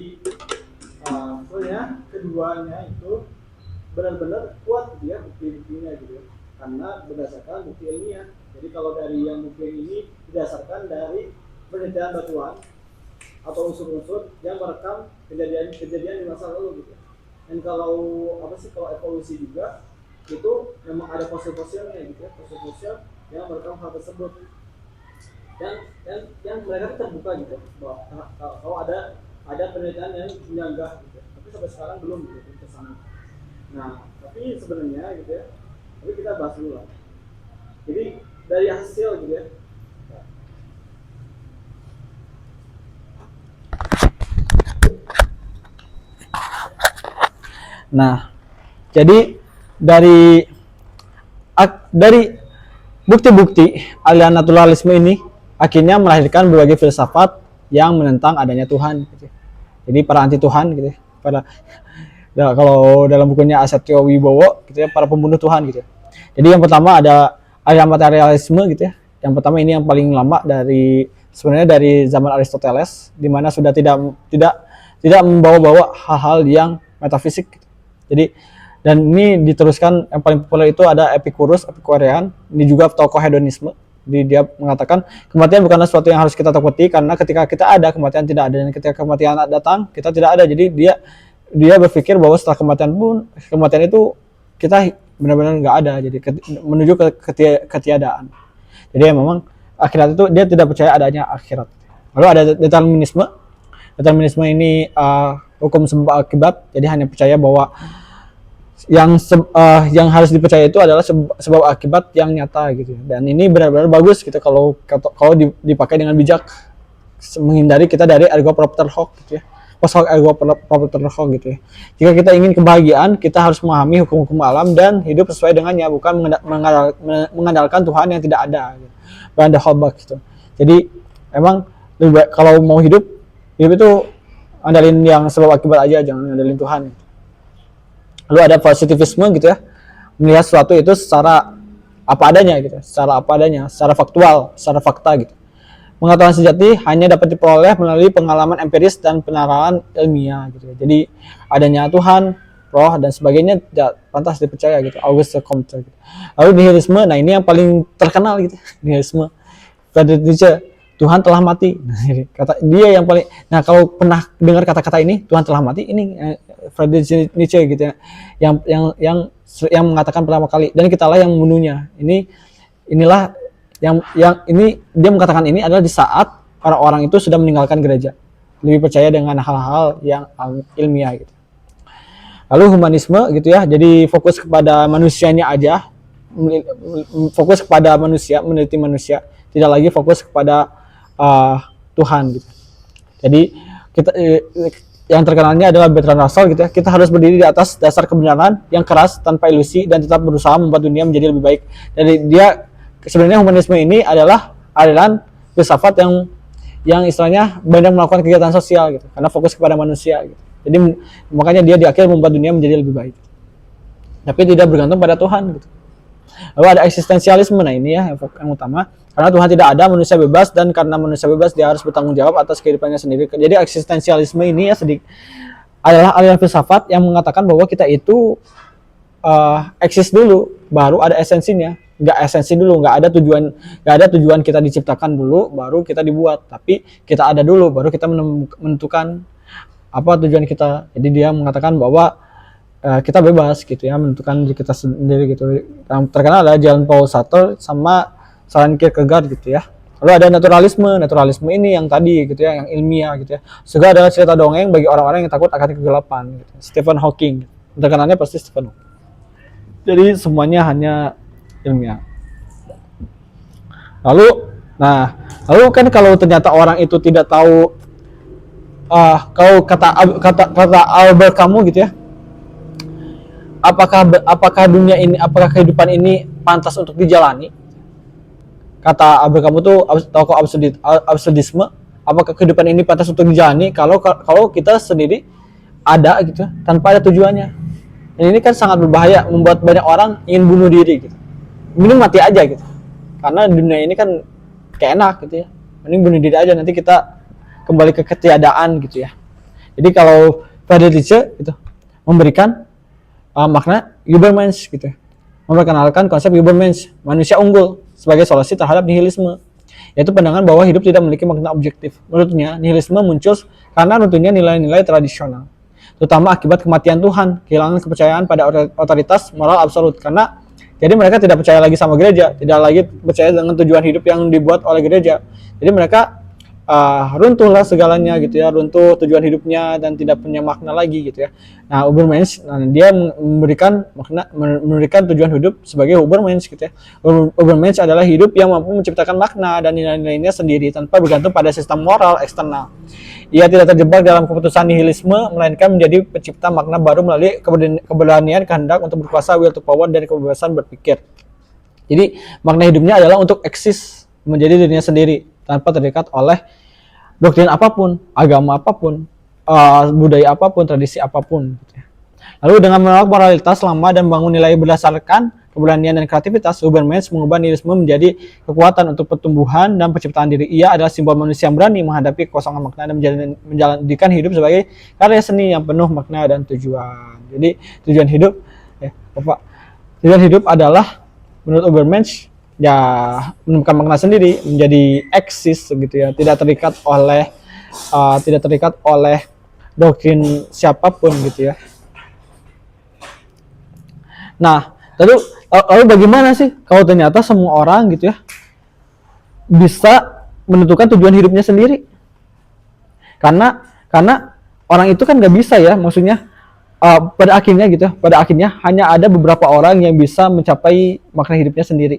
sebenarnya keduanya itu benar-benar kuat gitu ya bukti-buktinya gitu ya. Karena berdasarkan bukti ilmiah. Jadi kalau dari yang bukti ini didasarkan dari penelitian batuan atau unsur-unsur yang merekam kejadian di masa lalu gitu. Dan kalau kalau evolusi juga itu memang ada fosil-fosilnya gitu ya, fosil-fosil yang merekam hal tersebut. Yang mereka terbuka gitu bahwa kalau ada penelitian yang menyanggah gitu. Tapi sampai sekarang belum gitu ke sana. Nah, tapi sebenarnya gitu ya. Tapi kita bahas dulu lah. Jadi dari hasil gitu ya. Nah, jadi dari bukti-bukti aliran naturalisme ini akhirnya melahirkan berbagai filsafat yang menentang adanya Tuhan. Gitu. Jadi para anti Tuhan, gitu. Kalau dalam bukunya Asetio Wibowo, gitu ya, para pembunuh Tuhan, gitu. Jadi yang pertama ada aliran materialisme, gitu ya. Yang pertama ini yang paling lama sebenarnya dari zaman Aristoteles, di mana sudah tidak membawa-bawa hal-hal yang metafisik. Gitu. Jadi dan ini diteruskan yang paling populer itu ada Epikurean. Ini juga tokoh hedonisme. Jadi dia mengatakan kematian bukanlah sesuatu yang harus kita takuti karena ketika kita ada kematian tidak ada dan ketika kematian datang kita tidak ada. Jadi dia berpikir bahwa setelah kematian itu kita benar-benar nggak ada. Jadi menuju ke ketiadaan. Jadi memang akhirat itu dia tidak percaya adanya akhirat. Lalu ada determinisme. Determinisme ini hukum sebab akibat. Jadi hanya percaya bahwa yang harus dipercaya itu adalah sebab akibat yang nyata gitu. Dan ini benar-benar bagus gitu kalau dipakai dengan bijak, menghindari kita dari ergo propter hoc gitu ya. Post hoc ergo propter hoc gitu ya. Jika kita ingin kebahagiaan, kita harus memahami hukum-hukum alam dan hidup sesuai dengannya, bukan mengandalkan Tuhan yang tidak ada gitu. Banda Holbach gitu. Jadi emang kalau mau hidup itu andalin yang sebab akibat aja, jangan andalin Tuhan. Lalu ada positivisme gitu ya, melihat sesuatu itu secara apa adanya gitu, secara faktual, secara fakta gitu. Pengetahuan sejati hanya dapat diperoleh melalui pengalaman empiris dan penerawan ilmiah gitu. Jadi adanya Tuhan, roh dan sebagainya tidak pantas dipercaya gitu. Auguste Comte gitu. Lalu nihilisme, nah ini yang paling terkenal gitu, nihilisme. Friedrich Nietzsche, Tuhan telah mati. Kata dia yang paling. Nah, kalau pernah dengar kata-kata ini, Tuhan telah mati, ini Friedrich Nietzsche gitu ya. Yang mengatakan pertama kali dan kitalah yang membunuhnya. Inilah yang ini dia mengatakan ini adalah di saat orang-orang itu sudah meninggalkan gereja. Lebih percaya dengan hal-hal yang ilmiah gitu. Lalu humanisme gitu ya. Jadi fokus kepada manusianya aja. Fokus kepada manusia, meneliti manusia, tidak lagi fokus kepada Tuhan gitu. Jadi kita yang terkenalnya adalah Bertrand Russell gitu ya. Kita harus berdiri di atas dasar kebenaran yang keras tanpa ilusi dan tetap berusaha membuat dunia menjadi lebih baik. Jadi dia sebenarnya humanisme ini adalah aliran filsafat yang istilahnya banyak melakukan kegiatan sosial gitu karena fokus kepada manusia gitu. Jadi makanya dia di akhir membuat dunia menjadi lebih baik. Tapi tidak bergantung pada Tuhan gitu. Lalu ada eksistensialisme, nah ini ya yang utama. Karena Tuhan tidak ada, manusia bebas, dan karena manusia bebas dia harus bertanggung jawab atas kehidupannya sendiri. Jadi eksistensialisme ini ya adalah aliran filsafat yang mengatakan bahwa kita itu eksis dulu, baru ada esensinya. Nggak esensi dulu, nggak ada tujuan kita diciptakan dulu, baru kita dibuat. Tapi kita ada dulu, baru kita menentukan apa tujuan kita. Jadi dia mengatakan bahwa kita bebas gitu ya, menentukan diri kita sendiri gitu. Yang terkenal adalah Jean-Paul Sartre sama Søren Kierkegaard gitu ya. Lalu ada naturalisme ini yang tadi gitu ya, yang ilmiah gitu ya. Juga adalah cerita dongeng bagi orang-orang yang takut akan kegelapan gitu. Stephen Hawking, terkenalnya pasti Stephen Hawking. Jadi semuanya hanya ilmiah. Lalu kan kalau ternyata orang itu tidak tahu kalau kata Albert Camus gitu ya, apakah dunia ini, apakah kehidupan ini pantas untuk dijalani? Kata Albert Camus tuh tokoh absurdisme, apakah kehidupan ini pantas untuk dijalani kalau kita sendiri ada gitu tanpa ada tujuannya. Dan ini kan sangat berbahaya, membuat banyak orang ingin bunuh diri gitu. Mending mati aja gitu. Karena dunia ini kan kayak enak gitu ya. Mending bunuh diri aja, nanti kita kembali ke ketiadaan gitu ya. Jadi kalau Friedrich itu memberikan makna Übermensch gitu ya. Memperkenalkan konsep Übermensch, manusia unggul sebagai solusi terhadap nihilisme, yaitu pandangan bahwa hidup tidak memiliki makna objektif. Menurutnya, nihilisme muncul karena runtuhnya nilai-nilai tradisional, terutama akibat kematian Tuhan, kehilangan kepercayaan pada otoritas moral absolut. Karena jadi mereka tidak percaya lagi sama gereja, tidak lagi percaya dengan tujuan hidup yang dibuat oleh gereja. Jadi mereka runtuhlah segalanya gitu ya, runtuh tujuan hidupnya dan tidak punya makna lagi gitu ya. Nah, Übermensch, dia memberikan tujuan hidup sebagai Übermensch gitu ya. Übermensch adalah hidup yang mampu menciptakan makna dan nilai-nilainya sendiri tanpa bergantung pada sistem moral eksternal. Ia tidak terjebak dalam keputusan nihilisme, melainkan menjadi pencipta makna baru melalui keberanian kehendak untuk berkuasa, will to power, dan kebebasan berpikir. Jadi makna hidupnya adalah untuk eksis menjadi dirinya sendiri tanpa terikat oleh doktrin apapun, agama apapun, budaya apapun, tradisi apapun. Gitu ya. Lalu dengan menolak moralitas lama dan membangun nilai berdasarkan keberanian dan kreativitas, Übermensch mengubah nihilisme menjadi kekuatan untuk pertumbuhan dan penciptaan diri. Ia adalah simbol manusia yang berani menghadapi kekosongan makna dan menjalankan hidup sebagai karya seni yang penuh makna dan tujuan. Jadi tujuan hidup, tujuan hidup adalah menurut Übermensch ya menemukan makna sendiri, menjadi eksis gitu ya, tidak terikat oleh doktrin siapapun gitu ya. Nah, lalu bagaimana sih kalau ternyata semua orang gitu ya bisa menentukan tujuan hidupnya sendiri? Karena orang itu kan nggak bisa ya, maksudnya pada akhirnya hanya ada beberapa orang yang bisa mencapai makna hidupnya sendiri.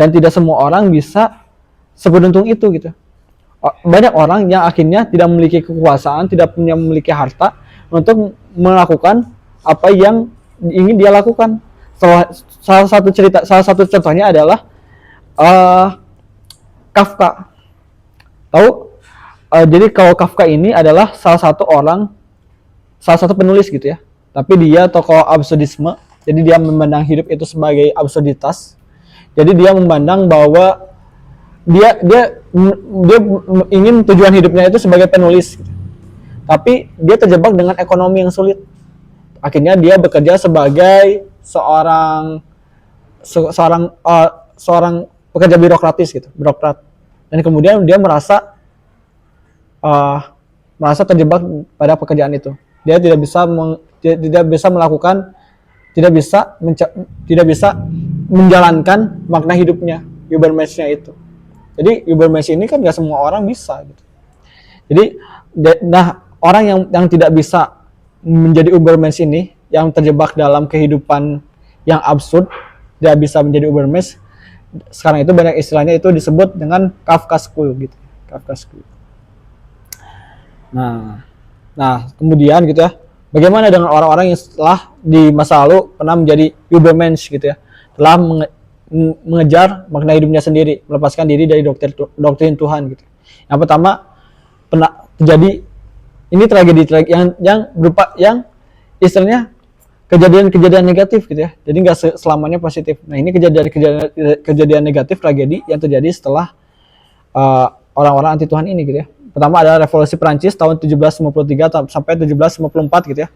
Dan tidak semua orang bisa seberuntung itu gitu. Banyak orang yang akhirnya tidak memiliki kekuasaan, tidak punya memiliki harta untuk melakukan apa yang ingin dia lakukan. Salah satu contohnya adalah Kafka. Tahu? Jadi kalau Kafka ini adalah salah satu penulis gitu ya. Tapi dia tokoh absurdisme. Jadi dia memandang hidup itu sebagai absurditas. Jadi dia memandang bahwa dia ingin tujuan hidupnya itu sebagai penulis, gitu. Tapi dia terjebak dengan ekonomi yang sulit. Akhirnya dia bekerja sebagai seorang pekerja birokratis gitu, birokrat. Dan kemudian dia merasa terjebak pada pekerjaan itu. Dia tidak bisa menjalankan makna hidupnya, Übermensch-nya itu. Jadi Übermensch ini kan gak semua orang bisa gitu. Jadi orang yang tidak bisa menjadi Übermensch ini, yang terjebak dalam kehidupan yang absurd, tidak bisa menjadi Übermensch. Sekarang itu banyak istilahnya itu disebut dengan Kafka School gitu. Kafka School. Nah, kemudian gitu ya, bagaimana dengan orang-orang yang setelah di masa lalu pernah menjadi Übermensch gitu ya, telah mengejar makna hidupnya sendiri, melepaskan diri dari doktrin Tuhan gitu. Yang pertama pernah terjadi ini tragedi yang berupa yang istilahnya kejadian negatif gitu ya. Jadi nggak selamanya positif. Nah, ini kejadian negatif, tragedi yang terjadi setelah orang-orang anti Tuhan ini gitu ya. Pertama adalah revolusi Prancis tahun 1753 sampai 1754 gitu ya.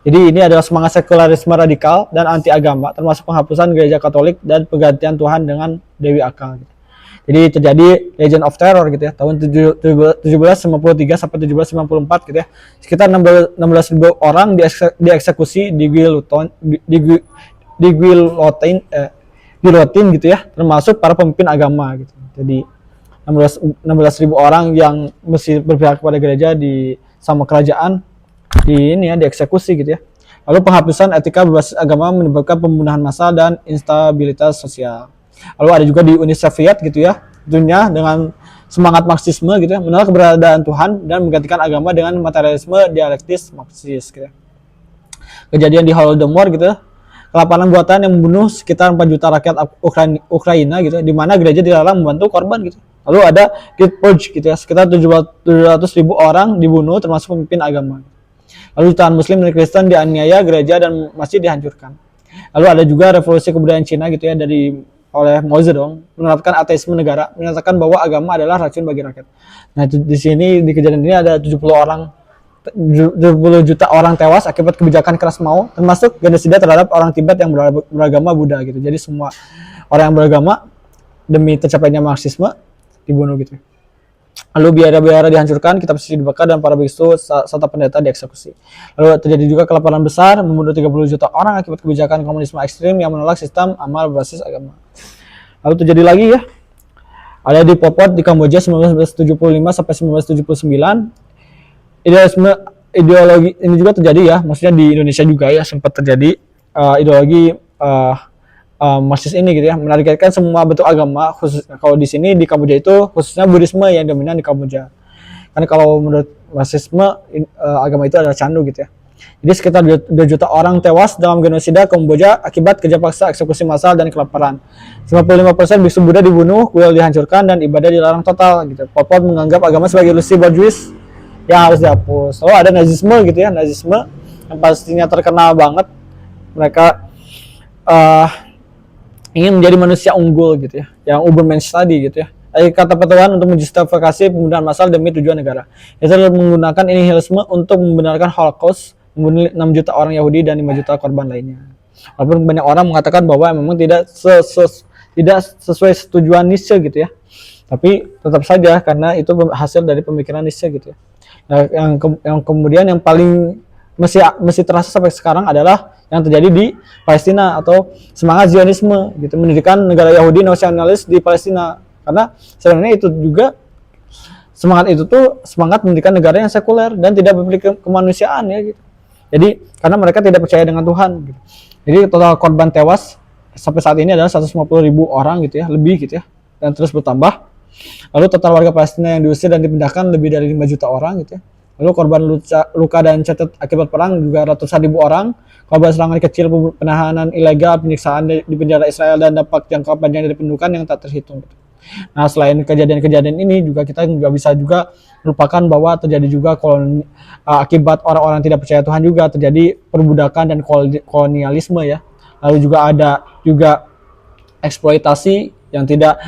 Jadi ini adalah semangat sekularisme radikal dan anti agama, termasuk penghapusan gereja Katolik dan penggantian Tuhan dengan Dewi Akal gitu. Jadi terjadi Legend of Terror gitu ya, tahun 1753 sampai 1794 gitu ya. Sekitar 16.000 orang dieksekusi di guillotine gitu ya, termasuk para pemimpin agama gitu. Jadi 16.000 orang yang mesti berpihak kepada gereja sama kerajaan dieksekusi gitu ya. Lalu penghapusan etika berbasis agama menyebabkan pembunuhan massal dan instabilitas sosial. Lalu ada juga di Uni Soviet gitu ya, tentunya dengan semangat Marxisme gitu ya, menolak keberadaan Tuhan dan menggantikan agama dengan materialisme dialektis Marxis gitu ya. Kejadian di Holodomor gitu ya, kelaparan buatan yang membunuh sekitar 4 juta rakyat Ukraina gitu, di mana gereja dilarang membantu korban gitu. Lalu ada Great Purge gitu ya, sekitar 700.000 orang dibunuh termasuk pemimpin agama. Lalu jutaan Muslim dan Kristen dianiaya, gereja dan masjid dihancurkan. Lalu ada juga revolusi kebudayaan Cina gitu ya, dari oleh Mao Zedong, menerapkan ateisme negara, menyatakan bahwa agama adalah racun bagi rakyat. Nah, di sini di kejadian ini ada 70 juta orang tewas akibat kebijakan keras Mao, termasuk genosida terhadap orang Tibet yang beragama Buddha gitu. Jadi semua orang yang beragama demi tercapainya Marxisme dibunuh gitu. Lalu biara-biara dihancurkan, kitab suci dibakar, dan para biksu serta pendeta dieksekusi. Lalu terjadi juga kelaparan besar, membunuh 30 juta orang akibat kebijakan komunisme ekstrim yang menolak sistem amal berbasis agama. Lalu terjadi lagi ya, ada di Pol Pot di Kamboja 1975 sampai 1979. Ideologi ini juga terjadi ya, maksudnya di Indonesia juga ya sempat terjadi ideologi Marxis ini gitu ya, menargetkan semua bentuk agama, khusus kalau di sini di Kamboja itu khususnya Buddhisme yang dominan di Kamboja. Karena kalau menurut Marxisme agama itu adalah candu gitu ya. Jadi sekitar 2 juta orang tewas dalam genosida Kamboja akibat kerja paksa, eksekusi massal, dan kelaparan. 95% biksu Buddha dibunuh, kuil dihancurkan, dan ibadah dilarang total gitu. Pol Pot menganggap agama sebagai ilusi borjuis yang harus dihapus. Lalu ada Nazisme gitu ya, Nazisme yang pastinya terkenal banget. Mereka ingin menjadi manusia unggul gitu ya, yang Ubermensch tadi gitu ya. Kata petualangan untuk menjustifikasi pembunuhan massal demi tujuan negara. Itu menggunakan nihilisme untuk membenarkan Holocaust, membunuh 6 juta orang Yahudi dan 5 juta korban lainnya. Walaupun banyak orang mengatakan bahwa memang tidak sesuai setujuan Nietzsche gitu ya. Tapi tetap saja karena itu hasil dari pemikiran Nietzsche gitu ya. Nah, yang kemudian yang paling masih terasa sampai sekarang adalah yang terjadi di Palestina atau semangat Zionisme gitu, mendirikan negara Yahudi nasionalis di Palestina. Karena sebenarnya itu juga semangat itu tuh semangat mendirikan negara yang sekuler dan tidak memiliki kemanusiaan ya gitu. Jadi karena mereka tidak percaya dengan Tuhan gitu. Jadi total korban tewas sampai saat ini adalah 150.000 orang gitu ya, lebih gitu ya, dan terus bertambah. Lalu total warga Palestina yang diusir dan dipindahkan lebih dari 5 juta orang gitu ya. Lalu korban luka dan cacat akibat perang juga ratusan ribu orang. Korban serangan kecil, penahanan ilegal, penyiksaan di penjara Israel, dan dampak jangka panjang dari pendudukan yang tak terhitung. Nah, selain kejadian-kejadian ini juga kita nggak bisa juga melupakan bahwa terjadi juga akibat orang-orang tidak percaya Tuhan juga terjadi perbudakan dan kolonialisme ya. Lalu juga ada juga eksploitasi yang tidak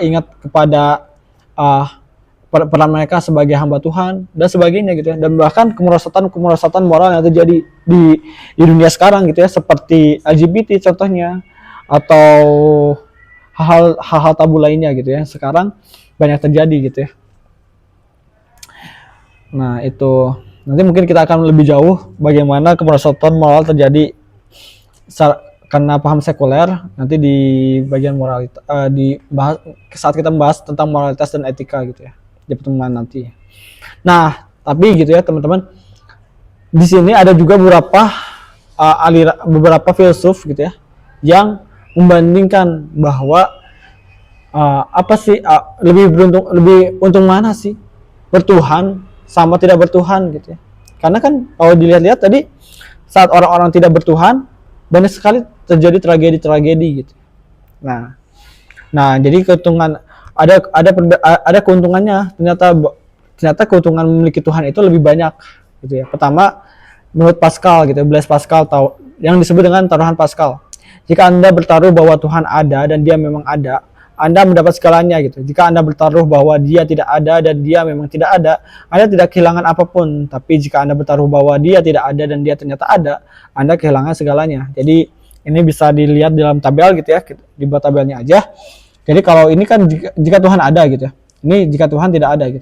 ingat kepada peran mereka sebagai hamba Tuhan dan sebagainya gitu ya, dan bahkan kemerosotan moral yang terjadi di dunia sekarang gitu ya, seperti LGBT contohnya atau hal-hal tabu lainnya gitu ya, sekarang banyak terjadi gitu ya. Nah itu nanti mungkin kita akan lebih jauh bagaimana kemerosotan moral terjadi karena paham sekuler nanti di bagian moralitas saat kita membahas tentang moralitas dan etika gitu ya di pertemuan nanti. Nah, tapi gitu ya teman-teman, di sini ada juga beberapa filsuf gitu ya yang membandingkan bahwa apa sih lebih untung mana sih bertuhan sama tidak bertuhan gitu ya. Karena kan kalau dilihat-lihat tadi saat orang-orang tidak bertuhan banyak sekali terjadi tragedi-tragedi gitu. Nah jadi keuntungan ada keuntungannya, ternyata keuntungan memiliki Tuhan itu lebih banyak gitu ya. Pertama, menurut Pascal gitu, Blaise Pascal yang disebut dengan taruhan Pascal. Jika Anda bertaruh bahwa Tuhan ada dan dia memang ada, Anda mendapat segalanya gitu. Jika Anda bertaruh bahwa dia tidak ada dan dia memang tidak ada, Anda tidak kehilangan apapun. Tapi jika Anda bertaruh bahwa dia tidak ada dan dia ternyata ada, Anda kehilangan segalanya. Jadi ini bisa dilihat dalam tabel gitu ya, dibuat tabelnya aja. Jadi kalau ini kan jika Tuhan ada gitu ya. Ini jika Tuhan tidak ada gitu.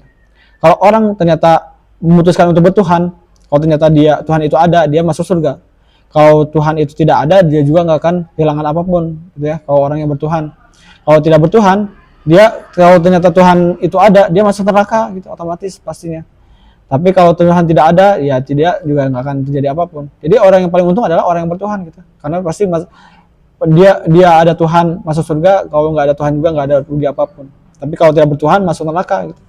Kalau orang ternyata memutuskan untuk bertuhan, kalau ternyata Tuhan itu ada, dia masuk surga. Kalau Tuhan itu tidak ada, dia juga nggak akan kehilangan apapun gitu ya. Kalau orang yang bertuhan. Kalau tidak bertuhan, kalau ternyata Tuhan itu ada, dia masuk neraka gitu otomatis pastinya. Tapi kalau Tuhan tidak ada, ya tidak juga nggak akan terjadi apapun. Jadi orang yang paling untung adalah orang yang bertuhan gitu. Karena pasti dia ada Tuhan masuk surga, kalau nggak ada Tuhan juga nggak ada rugi apapun. Tapi kalau tidak bertuhan masuk neraka gitu.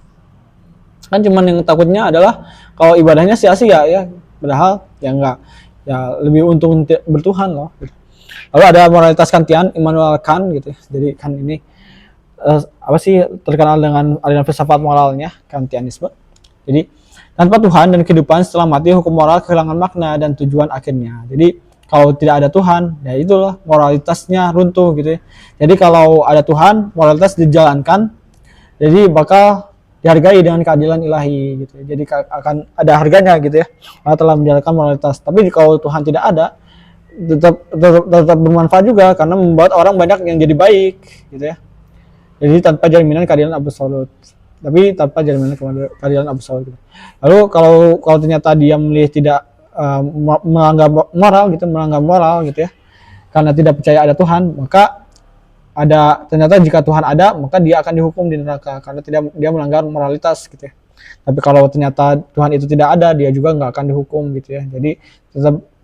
Kan cuman yang takutnya adalah kalau ibadahnya sia-sia ya, padahal ya enggak, ya lebih untung bertuhan loh. Lalu ada moralitas Kantian, Immanuel Kant gitu. Jadi kan ini apa sih terkenal dengan aliran filsafat moralnya, Kantianisme. Jadi tanpa Tuhan dan kehidupan setelah mati, hukum moral kehilangan makna dan tujuan akhirnya. Jadi Kalau tidak ada Tuhan, ya itulah moralitasnya runtuh gitu ya. Jadi kalau ada Tuhan, moralitas dijalankan, jadi bakal dihargai dengan keadilan ilahi gitu ya. Jadi akan ada harganya gitu ya. Allah telah menjalankan moralitas. Tapi kalau Tuhan tidak ada, tetap bermanfaat juga karena membuat orang banyak yang jadi baik gitu ya. Jadi tanpa jaminan keadilan absolut. Tapi tanpa jaminan keadilan absolut gitu. Lalu kalau ternyata dia memilih tidak melanggar moral gitu ya, karena tidak percaya ada Tuhan, maka ternyata jika Tuhan ada, maka dia akan dihukum di neraka karena dia melanggar moralitas gitu ya. Tapi kalau ternyata Tuhan itu tidak ada, dia juga nggak akan dihukum gitu ya. Jadi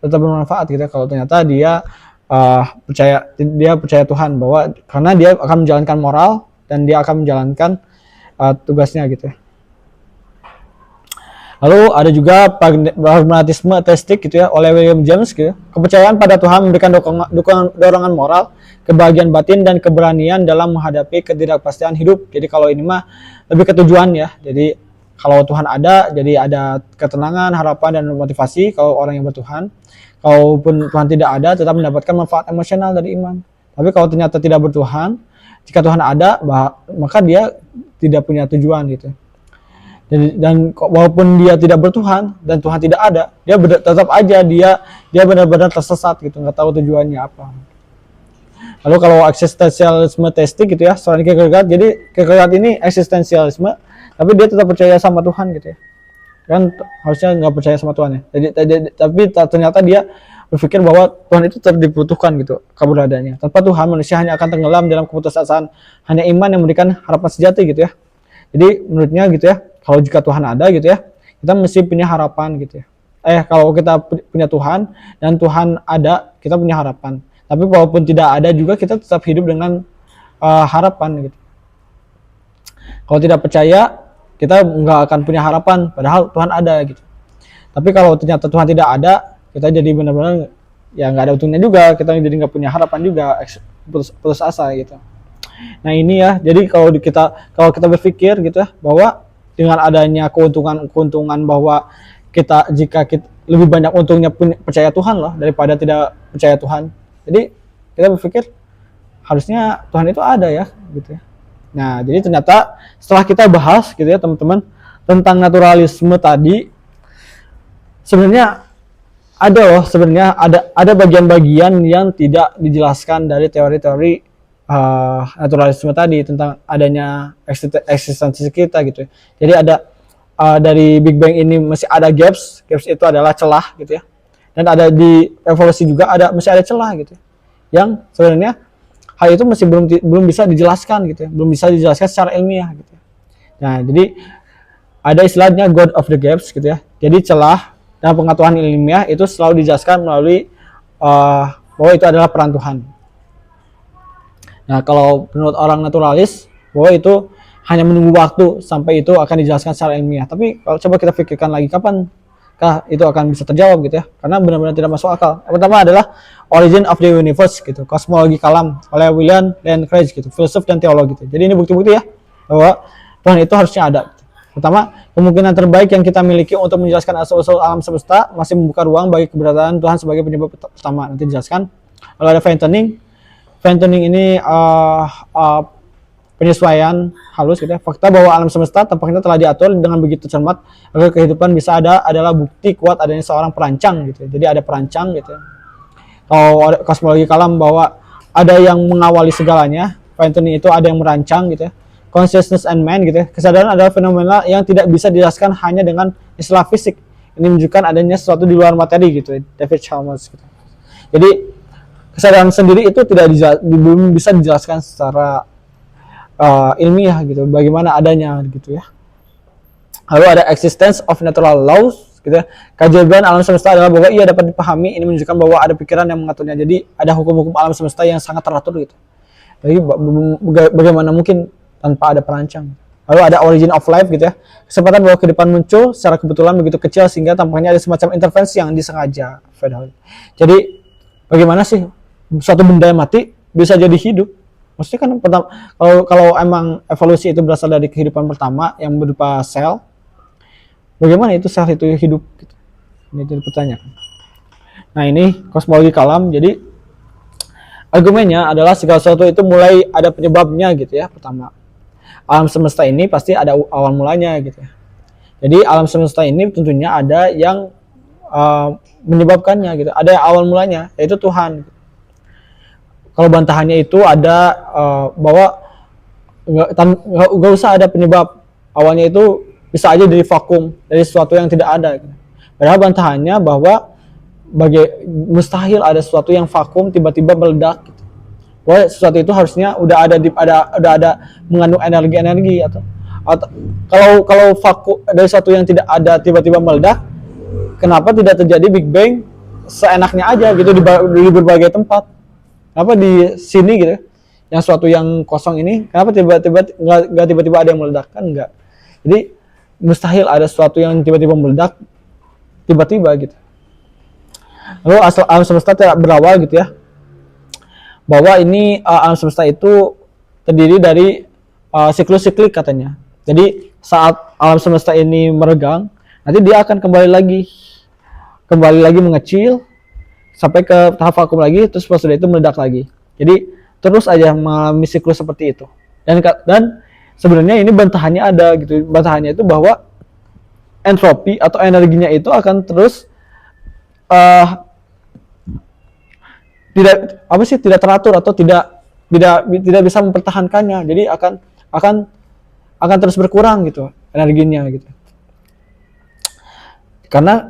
tetap bermanfaat gitu ya kalau ternyata dia percaya Tuhan, bahwa karena dia akan menjalankan moral dan dia akan menjalankan tugasnya gitu ya. Lalu ada juga pragmatisme ateistik gitu ya oleh William James gitu. Kepercayaan pada Tuhan memberikan dorongan moral, kebahagiaan batin dan keberanian dalam menghadapi ketidakpastian hidup. Jadi kalau ini mah lebih ke tujuan ya. Jadi kalau Tuhan ada, jadi ada ketenangan, harapan dan motivasi kalau orang yang bertuhan. Kalaupun Tuhan tidak ada, tetap mendapatkan manfaat emosional dari iman. Tapi kalau ternyata tidak bertuhan, jika Tuhan ada, maka dia tidak punya tujuan gitu. Dan walaupun dia tidak bertuhan dan Tuhan tidak ada, dia tetap aja dia benar-benar tersesat gitu, nggak tahu tujuannya apa. Lalu kalau eksistensialisme teistik gitu ya, Soren Kierkegaard, jadi Kierkegaard ini eksistensialisme, tapi dia tetap percaya sama Tuhan gitu ya. Kan harusnya nggak percaya sama Tuhan ya. Tapi ternyata dia berpikir bahwa Tuhan itu tetap dibutuhkan gitu keberadaannya. Tanpa Tuhan manusia hanya akan tenggelam dalam keputusasaan. Hanya iman yang memberikan harapan sejati gitu ya. Jadi menurutnya gitu ya, kalau jika Tuhan ada gitu ya, kita mesti punya harapan gitu ya. Kalau kita punya Tuhan dan Tuhan ada, kita punya harapan. Tapi walaupun tidak ada juga kita tetap hidup dengan harapan gitu. Kalau tidak percaya, kita nggak akan punya harapan, padahal Tuhan ada gitu. Tapi kalau ternyata Tuhan tidak ada, kita jadi benar-benar ya nggak ada untungnya juga, kita jadi nggak punya harapan juga, putus asa gitu. Nah ini ya, jadi kalau kita berpikir gitu ya, bahwa dengan adanya keuntungan bahwa jika kita lebih banyak untungnya percaya Tuhan loh daripada tidak percaya Tuhan. Jadi kita berpikir harusnya Tuhan itu ada ya gitu ya. Nah, jadi ternyata setelah kita bahas gitu ya teman-teman tentang naturalisme tadi, sebenarnya ada bagian-bagian yang tidak dijelaskan dari teori-teori naturalisme tadi tentang adanya eksistensi kita gitu ya. Jadi ada dari Big Bang ini masih ada gaps itu adalah celah gitu ya. Dan ada di evolusi juga masih ada celah gitu ya. Yang sebenarnya hal itu masih belum bisa dijelaskan gitu ya. Belum bisa dijelaskan secara ilmiah gitu ya. Nah, jadi ada istilahnya God of the Gaps gitu ya. Jadi celah dan pengetahuan ilmiah itu selalu dijelaskan melalui bahwa itu adalah peran Tuhan. Nah, kalau menurut orang naturalis bahwa itu hanya menunggu waktu sampai itu akan dijelaskan secara ilmiah. Tapi kalau coba kita pikirkan lagi, kapankah itu akan bisa terjawab gitu ya? Karena benar-benar tidak masuk akal. Yang pertama adalah Origin of the Universe gitu, kosmologi kalam oleh William Lane Craig gitu, filsuf dan teolog gitu. Jadi ini bukti-bukti ya bahwa Tuhan itu harusnya ada. Pertama, kemungkinan terbaik yang kita miliki untuk menjelaskan asal-usul alam semesta masih membuka ruang bagi keberadaan Tuhan sebagai penyebab pertama. Nanti dijelaskan. Lalu ada Feintuning ini penyesuaian halus gitu ya. Fakta bahwa alam semesta tampaknya telah diatur dengan begitu cermat agar kehidupan bisa ada adalah bukti kuat adanya seorang perancang gitu ya. Jadi ada perancang gitu ya. Kalau kosmologi kalam bahwa ada yang mengawali segalanya, Feintuning itu ada yang merancang gitu ya. Consciousness and mind gitu ya. Kesadaran adalah fenomena yang tidak bisa dijelaskan hanya dengan istilah fisik. Ini menunjukkan adanya sesuatu di luar materi gitu ya. David Chalmers gitu. Jadi kesadaran sendiri itu belum bisa dijelaskan secara ilmiah gitu, bagaimana adanya gitu ya. Lalu ada existence of natural laws gitu ya. Keajaiban alam semesta adalah bahwa ia dapat dipahami. Ini menunjukkan bahwa ada pikiran yang mengaturnya. Jadi ada hukum-hukum alam semesta yang sangat teratur gitu. Jadi bagaimana mungkin tanpa ada perancang. Lalu ada origin of life gitu ya. Kesempatan bahwa kehidupan muncul secara kebetulan begitu kecil sehingga tampaknya ada semacam intervensi yang disengaja. Jadi bagaimana sih suatu benda yang mati bisa jadi hidup? Maksudnya kan kalau emang evolusi itu berasal dari kehidupan pertama yang berupa sel, bagaimana itu sel itu hidup? Gitu. Ini jadi pertanyaan. Nah ini kosmologi kalam. Jadi argumennya adalah segala sesuatu itu mulai ada penyebabnya gitu ya. Pertama, alam semesta ini pasti ada awal mulanya gitu ya. Jadi alam semesta ini tentunya ada yang menyebabkannya gitu. Ada awal mulanya, yaitu Tuhan. Kalau bantahannya itu ada bahwa nggak usah ada penyebab. Awalnya itu bisa aja dari vakum, dari sesuatu yang tidak ada. Gitu. Padahal bantahannya bahwa mustahil ada sesuatu yang vakum tiba-tiba meledak. Gitu. Bahwa sesuatu itu harusnya udah ada mengandung energi atau kalau vakum dari sesuatu yang tidak ada tiba-tiba meledak, kenapa tidak terjadi Big Bang seenaknya aja gitu di berbagai tempat? Kenapa di sini gitu, yang suatu yang kosong ini, kenapa tiba-tiba nggak tiba-tiba ada yang meledak? Kan enggak. Jadi mustahil ada sesuatu yang tiba-tiba meledak tiba-tiba gitu. Lalu asal alam semesta berawal gitu ya, bahwa ini alam semesta itu terdiri dari siklus siklik katanya. Jadi saat alam semesta ini meregang, nanti dia akan kembali lagi mengecil sampai ke tahap vakum lagi, terus setelah itu meledak lagi. Jadi terus aja mengalami siklus seperti itu. Dan sebenarnya ini bantahannya ada gitu. Bantahannya itu bahwa entropi atau energinya itu akan terus tidak teratur atau tidak bisa mempertahankannya. Jadi akan terus berkurang gitu energinya gitu. Karena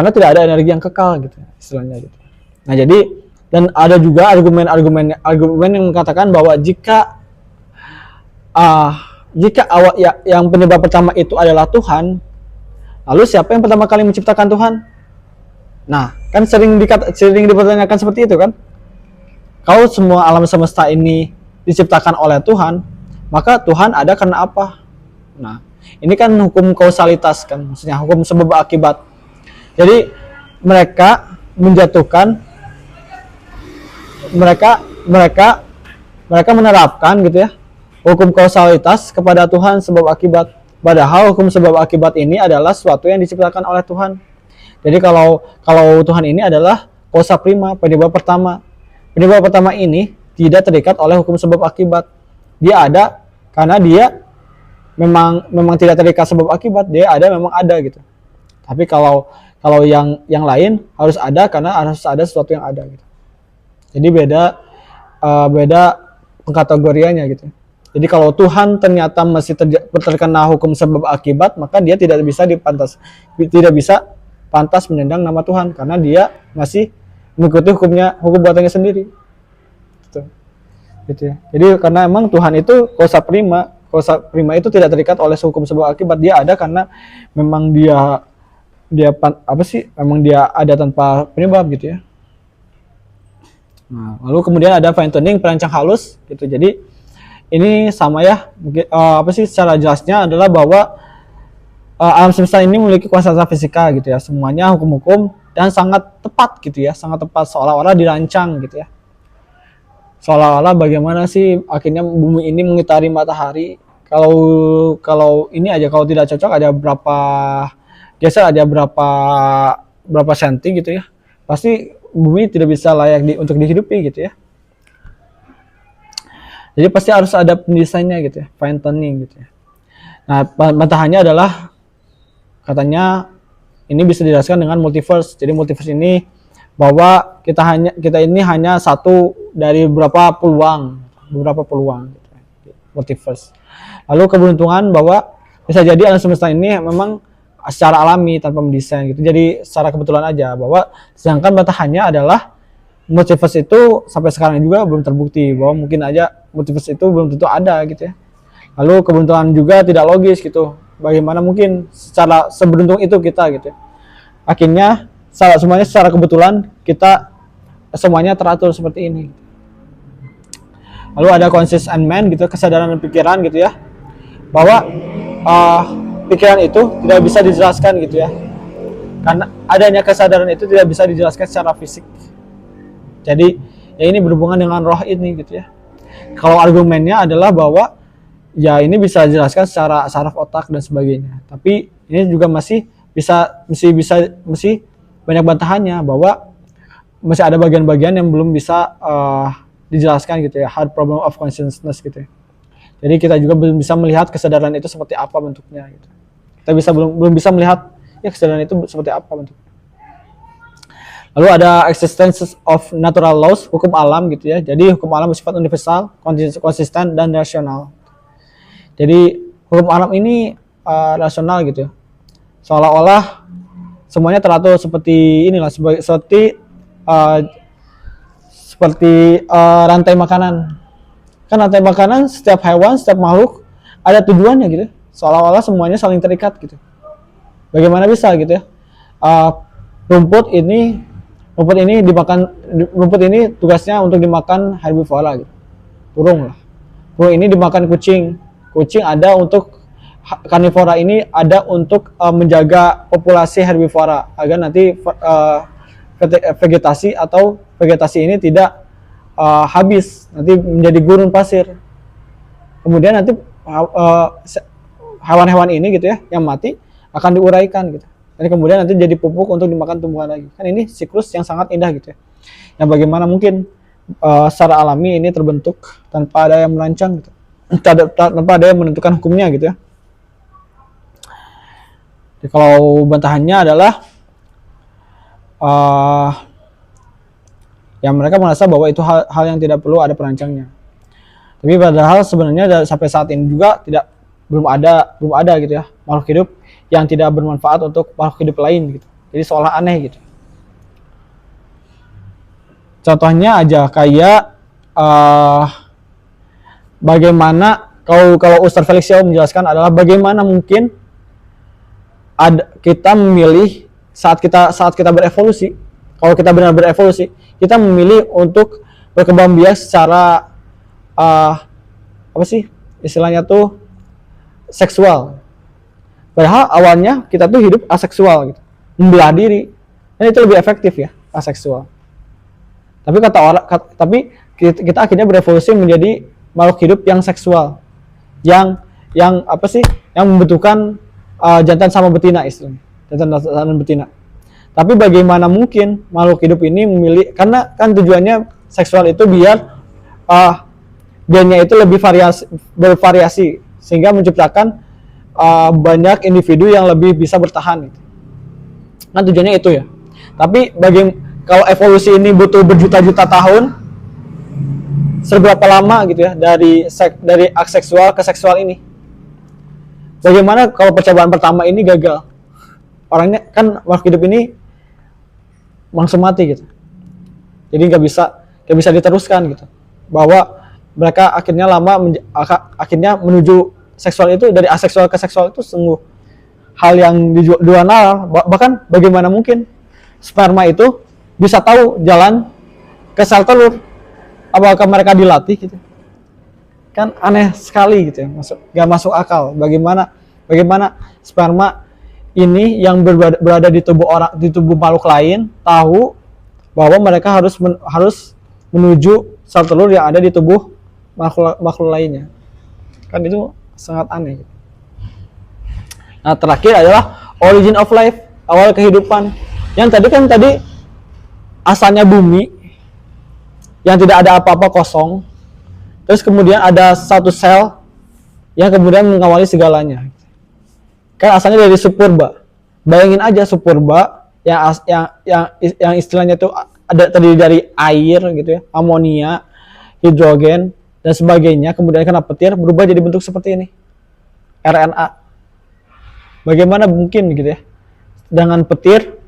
tidak ada energi yang kekal gitu istilahnya gitu. Nah, jadi dan ada juga argumen yang mengatakan bahwa jika yang penyebab pertama itu adalah Tuhan, lalu siapa yang pertama kali menciptakan Tuhan? Nah, kan sering dipertanyakan seperti itu kan? Kalau semua alam semesta ini diciptakan oleh Tuhan, maka Tuhan ada karena apa? Nah, ini kan hukum kausalitas kan, maksudnya hukum sebab akibat. Jadi mereka menerapkan gitu ya hukum kausalitas kepada Tuhan sebab akibat. Padahal hukum sebab akibat ini adalah sesuatu yang diciptakan oleh Tuhan. Jadi kalau Tuhan ini adalah causa prima, penyebab pertama. Penyebab pertama ini tidak terikat oleh hukum sebab akibat. Dia ada karena dia memang tidak terikat sebab akibat, dia ada memang ada gitu. Tapi kalau yang lain harus ada karena harus ada sesuatu yang ada gitu. Jadi beda pengkategoriannya gitu. Jadi kalau Tuhan ternyata masih terkena hukum sebab akibat, maka dia tidak bisa pantas menyandang nama Tuhan karena dia masih mengikuti hukum buatannya sendiri. Gitu ya. Jadi karena emang Tuhan itu causa prima itu tidak terikat oleh hukum sebab akibat, dia ada karena memang dia memang dia ada tanpa penyebab gitu ya. Nah, lalu kemudian ada fine tuning, perancang halus gitu. Jadi ini sama ya, secara jelasnya adalah bahwa alam semesta ini memiliki kuasa fisika gitu ya, semuanya hukum-hukum dan sangat tepat gitu ya, sangat tepat seolah-olah dirancang gitu ya. Seolah-olah bagaimana sih akhirnya bumi ini mengitari matahari. Kalau ini aja kalau tidak cocok ada berapa senti gitu ya, pasti bumi tidak bisa layak untuk dihidupi gitu ya. Jadi pasti harus ada pendesainnya gitu ya, fine tuning gitu ya. Nah, bantahannya adalah katanya ini bisa dijelaskan dengan multiverse. Jadi multiverse ini bahwa kita ini hanya satu dari beberapa peluang gitu, multiverse. Lalu keberuntungan bahwa bisa jadi alam semesta ini memang secara alami tanpa mendesain gitu. Jadi secara kebetulan aja bahwa sedangkan bantahannya adalah multiverse itu sampai sekarang juga belum terbukti, bahwa mungkin aja multiverse itu belum tentu ada gitu ya. Lalu keberuntungan juga tidak logis gitu. Bagaimana mungkin secara seberuntung itu kita gitu ya. Akhirnya semuanya secara kebetulan kita semuanya teratur seperti ini. Lalu ada conscious and mind gitu, kesadaran dan pikiran gitu ya. Bahwa pikiran itu tidak bisa dijelaskan gitu ya. Karena adanya kesadaran itu tidak bisa dijelaskan secara fisik. Jadi ya ini berhubungan dengan roh ini gitu ya. Kalau argumennya adalah bahwa ya ini bisa dijelaskan secara saraf otak dan sebagainya. Tapi ini juga masih banyak bantahannya bahwa masih ada bagian-bagian yang belum bisa dijelaskan gitu ya, hard problem of consciousness gitu ya. Jadi kita juga belum bisa melihat kesadaran itu seperti apa bentuknya gitu. Kita belum bisa melihat ya kesadaran itu seperti apa bentuknya. Lalu ada existence of natural laws, hukum alam gitu ya. Jadi hukum alam bersifat universal, konsisten dan rasional. Jadi hukum alam ini rasional gitu ya. Seolah-olah semuanya teratur seperti inilah, seperti rantai makanan. Kan rantai makanan setiap hewan, setiap makhluk ada tujuannya gitu. Seolah-olah semuanya saling terikat gitu. Bagaimana bisa gitu ya? Rumput ini tugasnya untuk dimakan herbivora gitu. Burung lah. Burung ini dimakan kucing. Kucing ada untuk karnivora ini ada untuk menjaga populasi herbivora agar nanti vegetasi ini tidak habis, nanti menjadi gurun pasir. Kemudian nanti hewan-hewan ini gitu ya yang mati akan diuraikan gitu. Dan kemudian nanti jadi pupuk untuk dimakan tumbuhan lagi. Kan ini siklus yang sangat indah gitu ya. Yang bagaimana mungkin secara alami ini terbentuk tanpa ada yang merancang gitu. Tanpa ada yang menentukan hukumnya gitu ya. Jadi kalau bantahannya adalah yang mereka merasa bahwa itu hal yang tidak perlu ada perancangnya. Tapi padahal sebenarnya sampai saat ini juga belum ada gitu ya makhluk hidup yang tidak bermanfaat untuk makhluk hidup lain gitu. Jadi seolah aneh gitu. Contohnya aja kayak bagaimana kalau Ustaz Felix Yao menjelaskan adalah bagaimana mungkin kita memilih saat kita berevolusi. Kalau kita benar berevolusi, kita memilih untuk berkembang biak secara istilahnya tuh seksual. Padahal awalnya kita tuh hidup aseksual gitu, membelah diri, dan itu lebih efektif ya aseksual. Tapi kita akhirnya berevolusi menjadi makhluk hidup yang seksual, yang membutuhkan jantan sama betina istilahnya, jantan dan betina. Tapi bagaimana mungkin makhluk hidup ini memilih, karena kan tujuannya seksual itu biar gennya itu lebih bervariasi sehingga menciptakan banyak individu yang lebih bisa bertahan. Kan tujuannya itu ya. Tapi kalau evolusi ini butuh berjuta-juta tahun, seberapa lama gitu ya dari aseksual ke seksual ini? Bagaimana kalau percobaan pertama ini gagal? Orangnya kan makhluk hidup ini langsung mati gitu. Jadi nggak bisa diteruskan gitu. Bahwa mereka akhirnya menuju seksual itu, dari aseksual ke seksual itu sungguh hal yang di luar nalar. Bahkan bagaimana mungkin sperma itu bisa tahu jalan ke sel telur? Apakah mereka dilatih gitu? Kan aneh sekali gitu ya, nggak masuk akal. Bagaimana sperma ini yang berada di tubuh makhluk lain tahu bahwa mereka harus menuju sel telur yang ada di tubuh makhluk lainnya. Kan itu sangat aneh. Nah, terakhir adalah origin of life, awal kehidupan. Yang tadi asalnya bumi yang tidak ada apa-apa, kosong. Terus kemudian ada satu sel yang kemudian mengawali segalanya. Kan asalnya dari superba. Bayangin aja superba yang istilahnya itu terdiri dari air gitu ya, amonia, hidrogen dan sebagainya, kemudian kena petir berubah jadi bentuk seperti ini, RNA. Bagaimana mungkin gitu ya dengan petir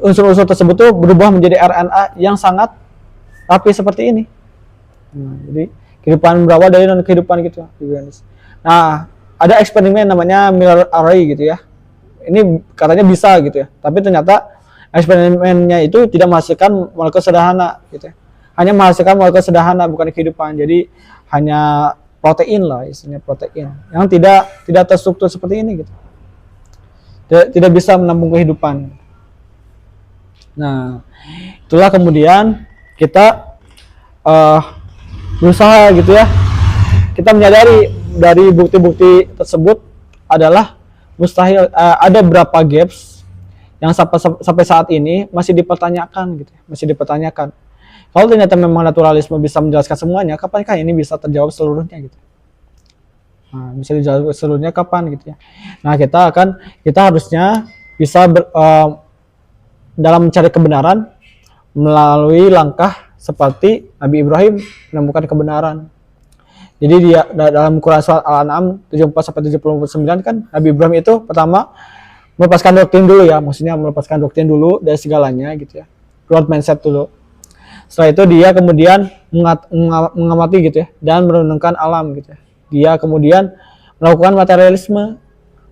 unsur-unsur tersebut tuh berubah menjadi RNA yang sangat rapi seperti ini. Jadi kehidupan berawal dari non kehidupan gitu. Nah, ada eksperimen namanya Miller array gitu ya. Ini katanya bisa gitu ya, tapi ternyata eksperimennya itu tidak menghasilkan molekul sederhana gitu ya. Hanya menghasilkan molekul sederhana, bukan kehidupan. Jadi hanya protein lah, istilahnya protein yang tidak terstruktur seperti ini gitu. Tidak bisa menampung kehidupan. Nah, itulah kemudian kita berusaha gitu ya. Kita menyadari dari bukti-bukti tersebut adalah mustahil, ada berapa gaps yang sampai saat ini masih dipertanyakan gitu, masih dipertanyakan. Kalau ternyata memang naturalisme bisa menjelaskan semuanya, kapankah ini bisa terjawab seluruhnya gitu? Nah, bisa dijawab seluruhnya kapan gitu ya? Nah, kita harusnya bisa dalam mencari kebenaran melalui langkah seperti Nabi Ibrahim menemukan kebenaran. Jadi dia dalam Quran surat Al-An'am 74 sampai 79 kan Nabi Ibrahim itu pertama melepaskan doktrin dulu ya, maksudnya melepaskan doktrin dulu dari segalanya gitu ya. Growth mindset dulu. Setelah itu dia kemudian mengamati gitu ya dan merenungkan alam gitu ya. Dia kemudian melakukan materialisme,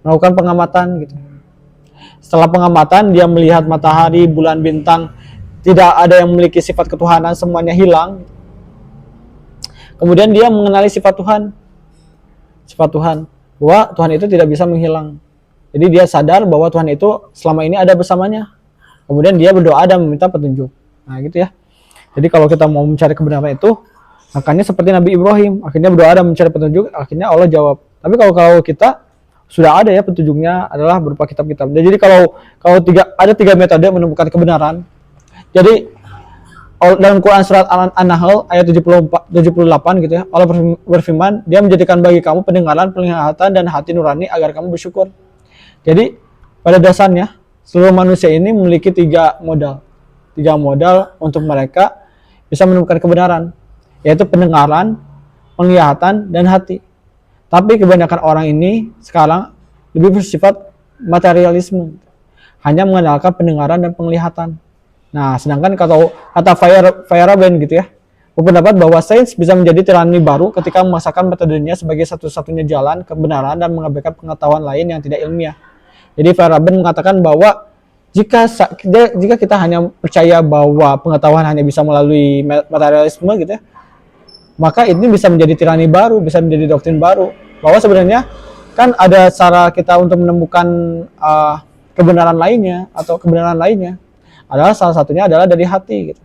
melakukan pengamatan gitu. Setelah pengamatan dia melihat matahari, bulan, bintang tidak ada yang memiliki sifat ketuhanan, semuanya hilang. Kemudian dia mengenali sifat Tuhan. Sifat Tuhan, bahwa Tuhan itu tidak bisa menghilang. Jadi dia sadar bahwa Tuhan itu selama ini ada bersamanya. Kemudian dia berdoa dan meminta petunjuk. Nah, gitu ya. Jadi kalau kita mau mencari kebenaran itu, makanya seperti Nabi Ibrahim, akhirnya berdoa dan mencari petunjuk, akhirnya Allah jawab. Tapi kalau kita sudah ada ya petunjuknya adalah berupa kitab-kitab. Jadi kalau ada tiga metode menemukan kebenaran. Jadi dalam Quran surat An-Nahl ayat 78 gitu ya, Allah berfirman, dia menjadikan bagi kamu pendengaran, penglihatan, dan hati nurani agar kamu bersyukur. Jadi pada dasarnya seluruh manusia ini memiliki tiga modal untuk mereka bisa menemukan kebenaran, yaitu pendengaran, penglihatan, dan hati. Tapi kebanyakan orang ini sekarang lebih bersifat materialisme, hanya mengandalkan pendengaran dan penglihatan. Nah, sedangkan kata Feyerabend gitu ya, berpendapat bahwa sains bisa menjadi tirani baru ketika memasakkan metodenya sebagai satu-satunya jalan kebenaran dan mengabaikan pengetahuan lain yang tidak ilmiah. Jadi Feyerabend mengatakan bahwa jika kita hanya percaya bahwa pengetahuan hanya bisa melalui materialisme gitu ya, maka ini bisa menjadi tirani baru, bisa menjadi doktrin baru. Bahwa sebenarnya kan ada cara kita untuk menemukan kebenaran lainnya atau kebenaran lainnya. Adalah salah satunya adalah dari hati gitu.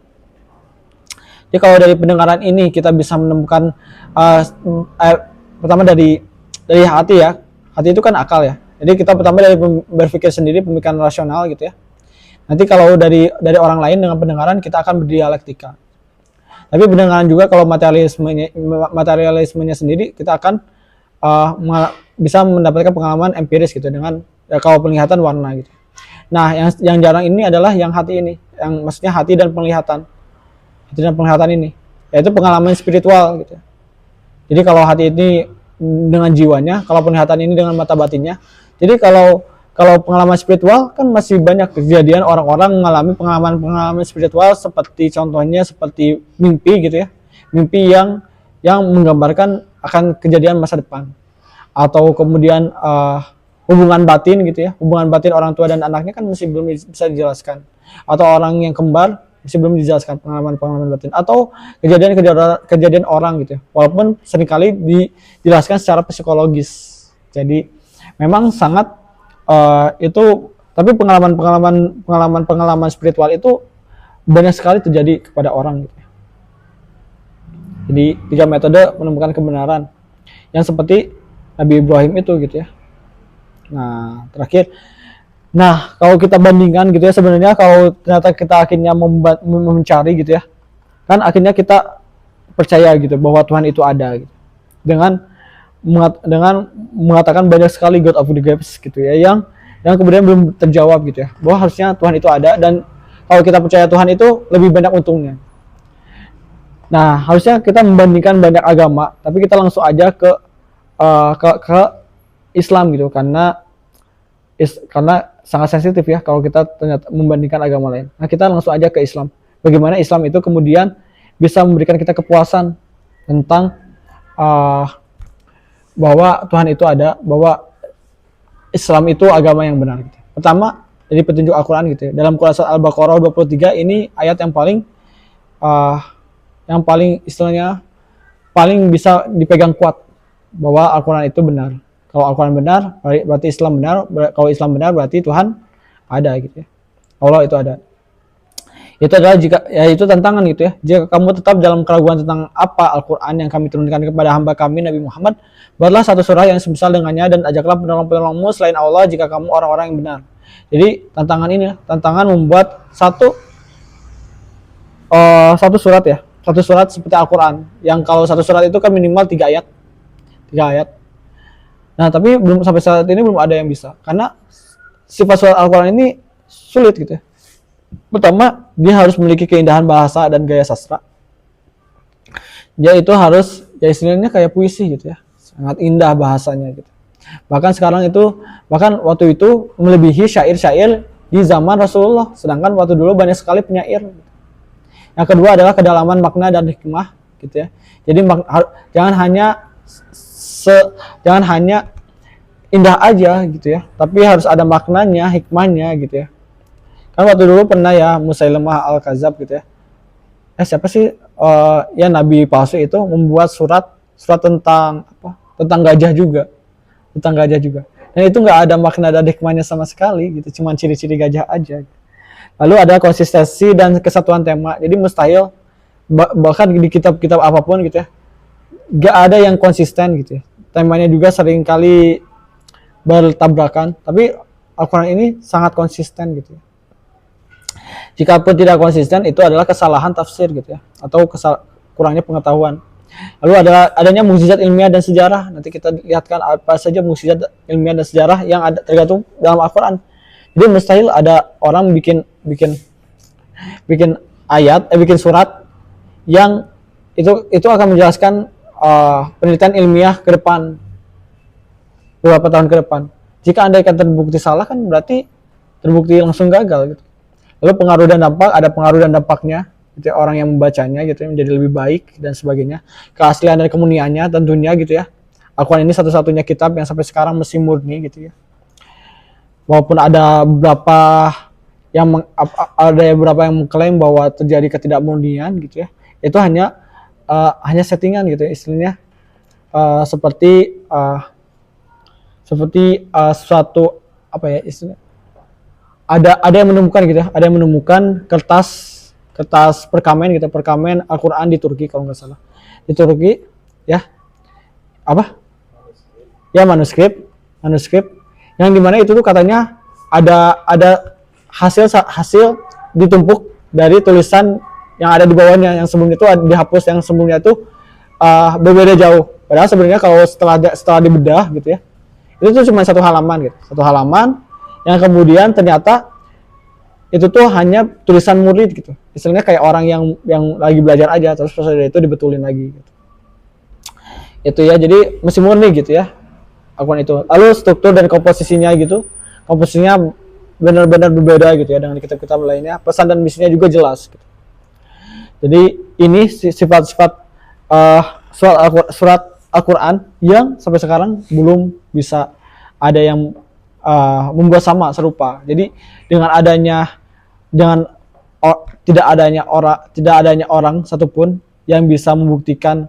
Jadi kalau dari pendengaran ini kita bisa menemukan pertama dari hati ya. Hati itu kan akal ya. Jadi kita pertama dari berpikir sendiri, pemikiran rasional gitu ya. Nanti kalau dari orang lain dengan pendengaran kita akan berdialektika. Tapi pendengaran juga kalau materialismenya sendiri kita akan bisa mendapatkan pengalaman empiris gitu dengan kalau penglihatan warna gitu. Nah, yang jarang ini adalah yang hati ini, yang maksudnya hati dan penglihatan ini, yaitu pengalaman spiritual gitu. Jadi kalau hati ini dengan jiwanya, kalau penglihatan ini dengan mata batinnya. Jadi kalau pengalaman spiritual kan masih banyak kejadian orang-orang mengalami pengalaman spiritual seperti contohnya seperti mimpi gitu ya, mimpi yang menggambarkan akan kejadian masa depan, atau kemudian hubungan batin gitu ya, hubungan batin orang tua dan anaknya kan masih belum bisa dijelaskan, atau orang yang kembar masih belum dijelaskan pengalaman batin, atau kejadian orang gitu ya, walaupun seringkali dijelaskan secara psikologis. Jadi memang sangat itu, tapi pengalaman spiritual itu banyak sekali terjadi kepada orang gitu ya. Jadi tiga metode menemukan kebenaran yang seperti Nabi Ibrahim itu gitu ya. Nah, terakhir. Nah, kalau kita bandingkan gitu ya, sebenarnya kalau ternyata kita akhirnya mencari gitu ya, kan akhirnya kita percaya gitu bahwa Tuhan itu ada gitu. Dengan mengatakan banyak sekali God of the gaps gitu ya, yang kemudian belum terjawab gitu ya, bahwa harusnya Tuhan itu ada, dan kalau kita percaya Tuhan itu lebih banyak untungnya. Nah, harusnya kita membandingkan banyak agama, tapi kita langsung aja ke Islam gitu, karena sangat sensitif ya kalau kita ternyata membandingkan agama lain. Nah, kita langsung aja ke Islam. Bagaimana Islam itu kemudian bisa memberikan kita kepuasan tentang bahwa Tuhan itu ada, bahwa Islam itu agama yang benar gitu. Pertama, dari petunjuk Al-Qur'an gitu ya. Dalam Quran surat Al-Baqarah 23 ini ayat yang paling istilahnya paling bisa dipegang kuat, bahwa Al-Quran itu benar. Kalau Al-Quran benar, berarti Islam benar. Kalau Islam benar, berarti Tuhan ada gitu ya. Allah itu ada. Itu adalah jika ya itu tantangan gitu ya. Jika kamu tetap dalam keraguan tentang apa Al-Qur'an yang kami turunkan kepada hamba kami Nabi Muhammad, buatlah satu surah yang semisal dengannya dan ajaklah penolong-penolongmu selain Allah jika kamu orang-orang yang benar. Jadi tantangan ini, tantangan membuat satu surat ya, satu surat seperti Al-Quran. Yang kalau satu surat itu kan minimal 3 ayat, 3 ayat. Nah tapi belum sampai saat ini belum ada yang bisa, karena sifat surat Al-Quran ini sulit gitu ya. Pertama, dia harus memiliki keindahan bahasa dan gaya sastra. Dia itu harus, ya istilahnya kayak puisi gitu ya, sangat indah bahasanya gitu. Bahkan waktu itu melebihi syair-syair di zaman Rasulullah, sedangkan waktu dulu banyak sekali penyair. Yang kedua adalah kedalaman makna dan hikmah gitu ya. Jadi jangan hanya indah aja gitu ya, tapi harus ada maknanya, hikmahnya gitu ya. Kan waktu dulu pernah ya Musailamah Al-Kadzab gitu ya. Siapa sih ya nabi palsu itu membuat surat tentang apa? Tentang gajah juga. Tentang gajah juga. Dan itu nggak ada makna dan hikmahnya sama sekali gitu, cuma ciri-ciri gajah aja. Lalu ada konsistensi dan kesatuan tema. Jadi mustahil bahkan di kitab-kitab apapun gitu ya, nggak ada yang konsisten gitu ya. Temanya juga sering kali bertabrakan, tapi Al-Quran ini sangat konsisten gitu ya. Jikapun tidak konsisten, itu adalah kesalahan tafsir gitu ya, atau kurangnya pengetahuan. Lalu adanya mukjizat ilmiah dan sejarah. Nanti kita lihatkan apa saja mukjizat ilmiah dan sejarah yang ada tergantung dalam Al-Quran. Jadi mustahil ada orang bikin bikin surat yang itu akan menjelaskan penelitian ilmiah ke depan beberapa tahun ke depan. Jika andai kan terbukti salah, kan berarti terbukti langsung gagal gitu. Lalu pengaruh dan dampak, ada pengaruh dan dampaknya gitu ya, orang yang membacanya gitu ya, menjadi lebih baik dan sebagainya. Keaslian dan kemuniannya tentunya gitu ya. Al-Quran ini satu-satunya kitab yang sampai sekarang masih murni gitu ya. Walaupun ada beberapa yang mengklaim bahwa terjadi ketidakmurnian gitu ya, itu hanya settingan gitu ya, istilahnya seperti suatu apa ya istilahnya, ada yang menemukan gitu ya, ada yang menemukan kertas perkamen gitu, perkamen Al-Quran di Turki kalau nggak salah, di Turki ya, apa ya, manuskrip yang dimana itu tuh katanya ada hasil ditumpuk dari tulisan yang ada di bawahnya, yang sebelumnya itu dihapus, yang sebelumnya itu berbeda jauh. Padahal sebenarnya kalau setelah dibedah gitu ya, itu tuh cuma satu halaman gitu, yang kemudian ternyata itu tuh hanya tulisan murid gitu, istilahnya kayak orang yang lagi belajar aja, terus dari itu dibetulin lagi gitu. Itu ya, jadi masih murni gitu ya Al-Quran itu. Lalu struktur dan komposisinya benar-benar berbeda gitu ya dengan kitab-kitab lainnya. Pesan dan misinya juga jelas gitu. Jadi ini sifat-sifat surat Al-Quran yang sampai sekarang belum bisa ada yang membuat sama serupa. Jadi tidak adanya orang satupun yang bisa membuktikan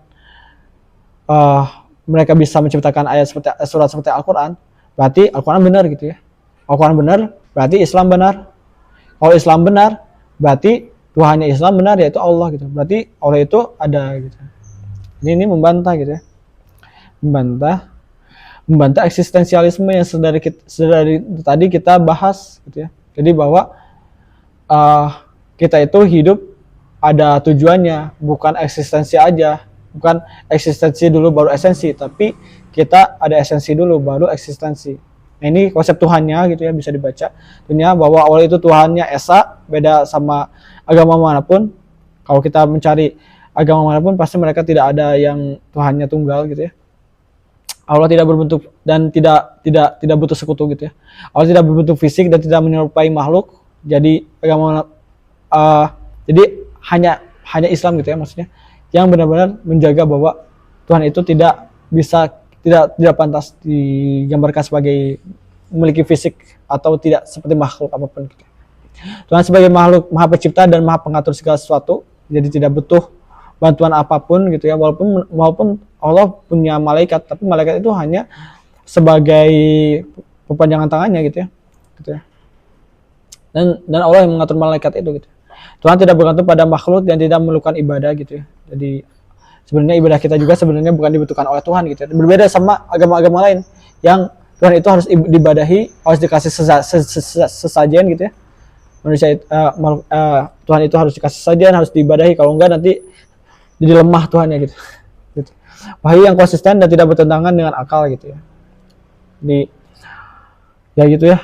mereka bisa menciptakan surat seperti Al-Quran, berarti Al-Quran benar gitu ya. Al-Quran benar, berarti Islam benar. Kalau Islam benar, berarti Tuhannya Islam benar, yaitu Allah gitu. Berarti Allah itu ada gitu. Ini membantah gitu ya. Membantah eksistensialisme yang sedari tadi kita bahas gitu ya. Jadi bahwa kita itu hidup ada tujuannya, bukan eksistensi aja. Bukan eksistensi dulu baru esensi, tapi kita ada esensi dulu baru eksistensi. Nah, ini konsep Tuhannya gitu ya, bisa dibaca. Tentunya bahwa Allah itu Tuhannya Esa, beda sama agama manapun. Kalau kita mencari agama manapun, pasti mereka tidak ada yang Tuhannya tunggal gitu ya. Allah tidak berbentuk dan tidak butuh sekutu gitu ya. Allah tidak berbentuk fisik dan tidak menyerupai makhluk. Jadi agama jadi hanya Islam gitu ya, maksudnya yang benar-benar menjaga bahwa Tuhan itu tidak pantas digambarkan sebagai memiliki fisik atau tidak seperti makhluk apapun gitu. Tuhan sebagai makhluk maha pencipta dan maha pengatur segala sesuatu, jadi tidak butuh bantuan apapun gitu ya, walaupun Allah punya malaikat, tapi malaikat itu hanya sebagai perpanjangan tangannya gitu ya. Dan Allah yang mengatur malaikat itu gitu. Tuhan tidak bergantung pada makhluk dan tidak memerlukan ibadah gitu ya. Jadi sebenarnya ibadah kita juga sebenarnya bukan dibutuhkan oleh Tuhan gitu ya. Berbeda sama agama-agama lain yang Tuhan itu harus dibadahi, harus dikasih sesajen gitu ya. Manusia Tuhan itu harus dikasih sesajen, harus diibadahi, kalau enggak nanti jadi lemah Tuhannya gitu. Gitu. Wahyu yang konsisten dan tidak bertentangan dengan akal gitu ya. Jadi ya gitu ya.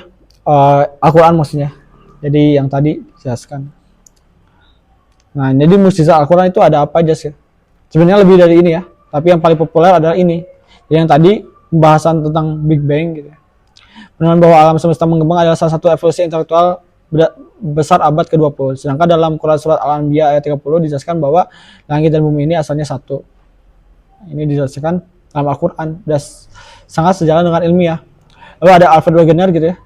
Al-Quran maksudnya. Jadi yang tadi dijelaskan. Nah, jadi mukjizat Al-Quran itu ada apa aja sih? Sebenarnya lebih dari ini ya. Tapi yang paling populer adalah ini. Yang tadi pembahasan tentang Big Bang gitu ya. Menemukan bahwa alam semesta mengembang adalah salah satu evolusi intelektual besar abad ke-20. Sedangkan dalam Quran surat Al-Anbiya ayat 30 dijelaskan bahwa langit dan bumi ini asalnya satu. Ini dijelaskan dalam Al-Quran. Dan sangat sejalan dengan ilmiah. Lalu ada Alfred Wegener gitu ya.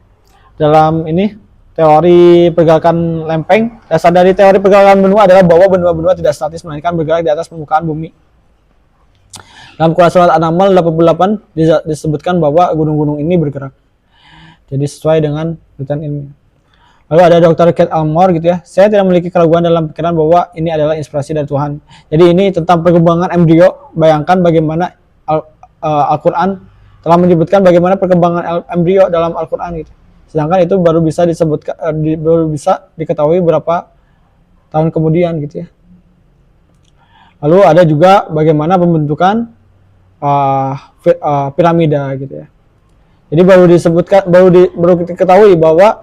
Dalam ini teori pergerakan lempeng, dasar dari teori pergerakan benua adalah bahwa benua-benua tidak statis melainkan bergerak di atas permukaan bumi. Dalam Quran surat An-Naml 88 disebutkan bahwa gunung-gunung ini bergerak. Jadi sesuai dengan penelitian ilmiah. Lalu ada Dr. Kate Almore gitu ya. Saya tidak memiliki keraguan dalam pikiran bahwa ini adalah inspirasi dari Tuhan. Jadi ini tentang perkembangan embrio. Bayangkan bagaimana Al-Quran telah menyebutkan bagaimana perkembangan embrio dalam Al-Quran gitu. Sedangkan itu baru bisa disebutkan, baru bisa diketahui berapa tahun kemudian gitu ya. Lalu ada juga bagaimana pembentukan piramida gitu ya. Jadi baru disebutkan, baru diketahui bahwa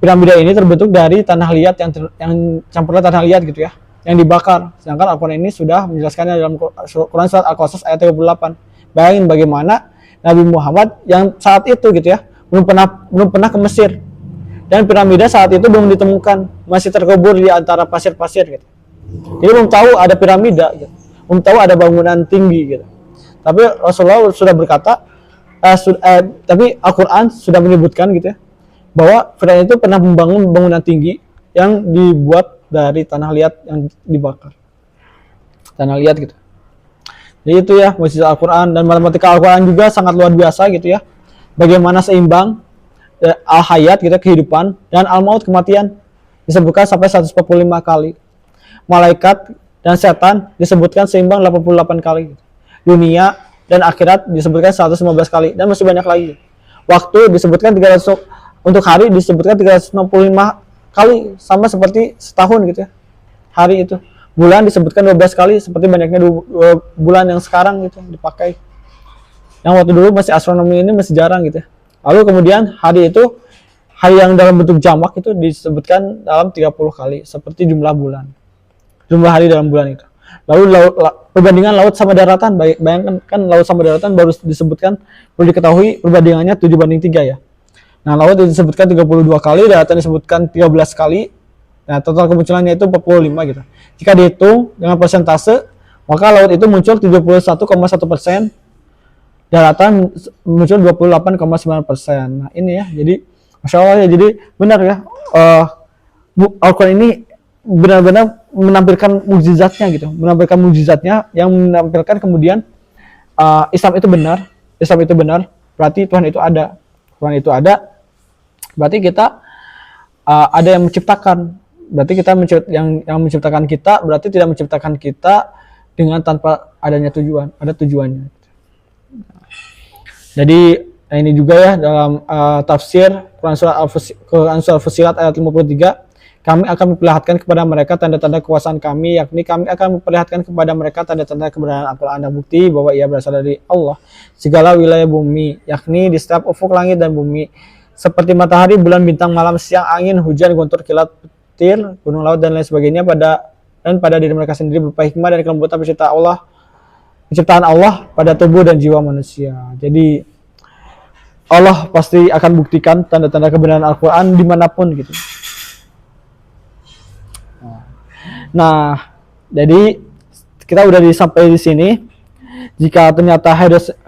piramida ini terbentuk dari tanah liat yang campuran tanah liat gitu ya, yang dibakar. Sedangkan Al-Quran ini sudah menjelaskannya dalam Quran surat Al-Qasas ayat 38. Bayangin bagaimana Nabi Muhammad yang saat itu gitu ya belum pernah ke Mesir, dan piramida saat itu belum ditemukan, masih terkubur di antara pasir-pasir gitu. Jadi belum tahu ada piramida gitu, belum tahu ada bangunan tinggi gitu. Tapi Rasulullah sudah berkata, tapi Al-Quran sudah menyebutkan gitu ya bahwa Firaun itu pernah membangun bangunan tinggi yang dibuat dari tanah liat yang dibakar, tanah liat gitu. Jadi itu ya mukjizat Al-Quran. Dan matematika Al-Quran juga sangat luar biasa gitu ya. Bagaimana seimbang al-hayat gitu, kehidupan, dan al-maut, kematian, disebutkan sampai 145 kali. Malaikat dan setan disebutkan seimbang 88 kali. Dunia dan akhirat disebutkan 115 kali, dan masih banyak lagi. Waktu disebutkan 300, untuk hari disebutkan 365 kali, sama seperti setahun gitu ya. Hari itu. Bulan disebutkan 12 kali, seperti banyaknya bulan yang sekarang gitu dipakai. Yang waktu dulu masih astronomi ini masih jarang gitu ya. Lalu kemudian hari itu, hari yang dalam bentuk jamak itu disebutkan dalam 30 kali, seperti jumlah bulan. Jumlah hari dalam bulan itu. Lalu perbandingan laut sama daratan, bayangkan kan laut sama daratan baru disebutkan, perlu diketahui perbandingannya 7:3 ya. Nah, laut disebutkan 32 kali, daratan disebutkan 13 kali. Nah, total kemunculannya itu 45 gitu. Jika dihitung dengan persentase, maka laut itu muncul 71,1%, daratan muncul 28,9%. Nah, ini ya, jadi Masya Allah ya, jadi benar ya, Al-Quran ini benar-benar menampilkan mukjizatnya gitu, menampilkan mukjizatnya yang menampilkan kemudian Islam itu benar, berarti Tuhan itu ada, berarti kita ada yang menciptakan. Berarti kita yang menciptakan kita berarti tidak menciptakan kita dengan tanpa adanya tujuan, ada tujuannya. Jadi ini juga ya dalam tafsir Quran Surah Al-Fussilat ayat 53, kami akan memperlihatkan kepada mereka tanda-tanda kekuasaan kami, yakni kami akan memperlihatkan kepada mereka tanda-tanda kebenaran Al-Quran dan bukti bahwa ia berasal dari Allah. Segala wilayah bumi, yakni di setiap ufuk langit dan bumi, seperti matahari, bulan, bintang, malam, siang, angin, hujan, guntur, kilat, gunung, laut, dan lain sebagainya pada diri mereka sendiri berupa hikmah dan kelembutan penciptaan Allah pada tubuh dan jiwa manusia. Jadi Allah pasti akan buktikan tanda-tanda kebenaran Al-Quran dimanapun gitu. Nah, jadi kita udah sampai di sini. Jika ternyata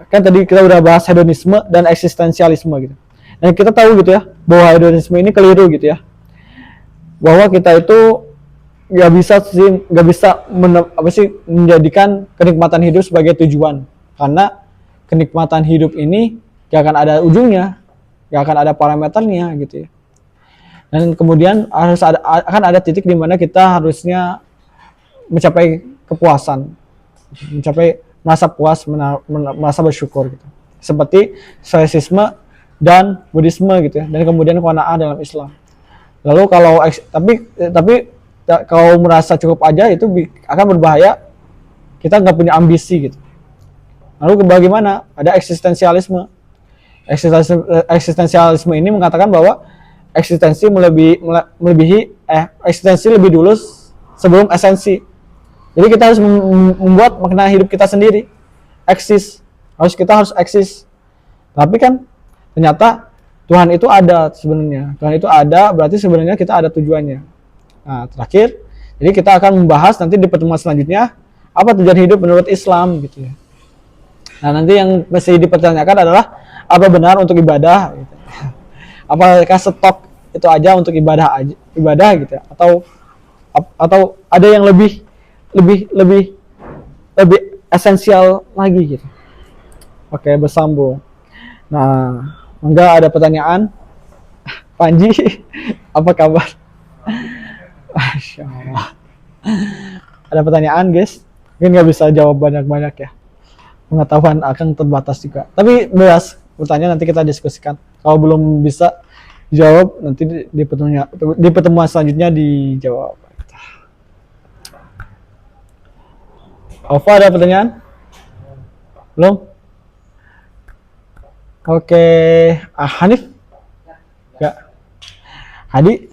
kan tadi kita udah bahas hedonisme dan eksistensialisme gitu. Dan kita tahu gitu ya bahwa hedonisme ini keliru gitu ya. Bahwa kita itu nggak bisa menjadikan kenikmatan hidup sebagai tujuan, karena kenikmatan hidup ini gak akan ada ujungnya, gak akan ada parameternya gitu ya. Dan kemudian akan ada titik di mana kita harusnya mencapai kepuasan, mencapai merasa puas, merasa bersyukur gitu. Seperti stoicisme dan Buddhisme gitu ya. Dan kemudian qanaah dalam Islam. Lalu kalau kalau merasa cukup aja itu akan berbahaya, kita nggak punya ambisi gitu. Lalu bagaimana? Ada eksistensialisme. Eksistensialisme ini mengatakan bahwa eksistensi eksistensi lebih dulu sebelum esensi. Jadi kita harus membuat makna hidup kita sendiri. Kita harus eksis. Tapi kan ternyata Tuhan itu ada sebenarnya. Tuhan itu ada, berarti sebenarnya kita ada tujuannya. Nah, terakhir, jadi kita akan membahas nanti di pertemuan selanjutnya apa tujuan hidup menurut Islam gitu ya. Nah, nanti yang mesti dipertanyakan adalah apa benar untuk ibadah gitu. Apakah stop itu aja untuk ibadah gitu ya? Atau ada yang lebih esensial lagi gitu. Oke, bersambung. Nah, enggak ada pertanyaan? Panji, apa kabar? Masya Allah. Ada pertanyaan, guys? Mungkin nggak bisa jawab banyak-banyak ya. Pengetahuan akan terbatas juga. Tapi bebas bertanya, nanti kita diskusikan. Kalau belum bisa jawab, nanti di pertemuan selanjutnya dijawab. Alfa, ada pertanyaan? Belum? Oke. Hanif? Enggak. Hadi?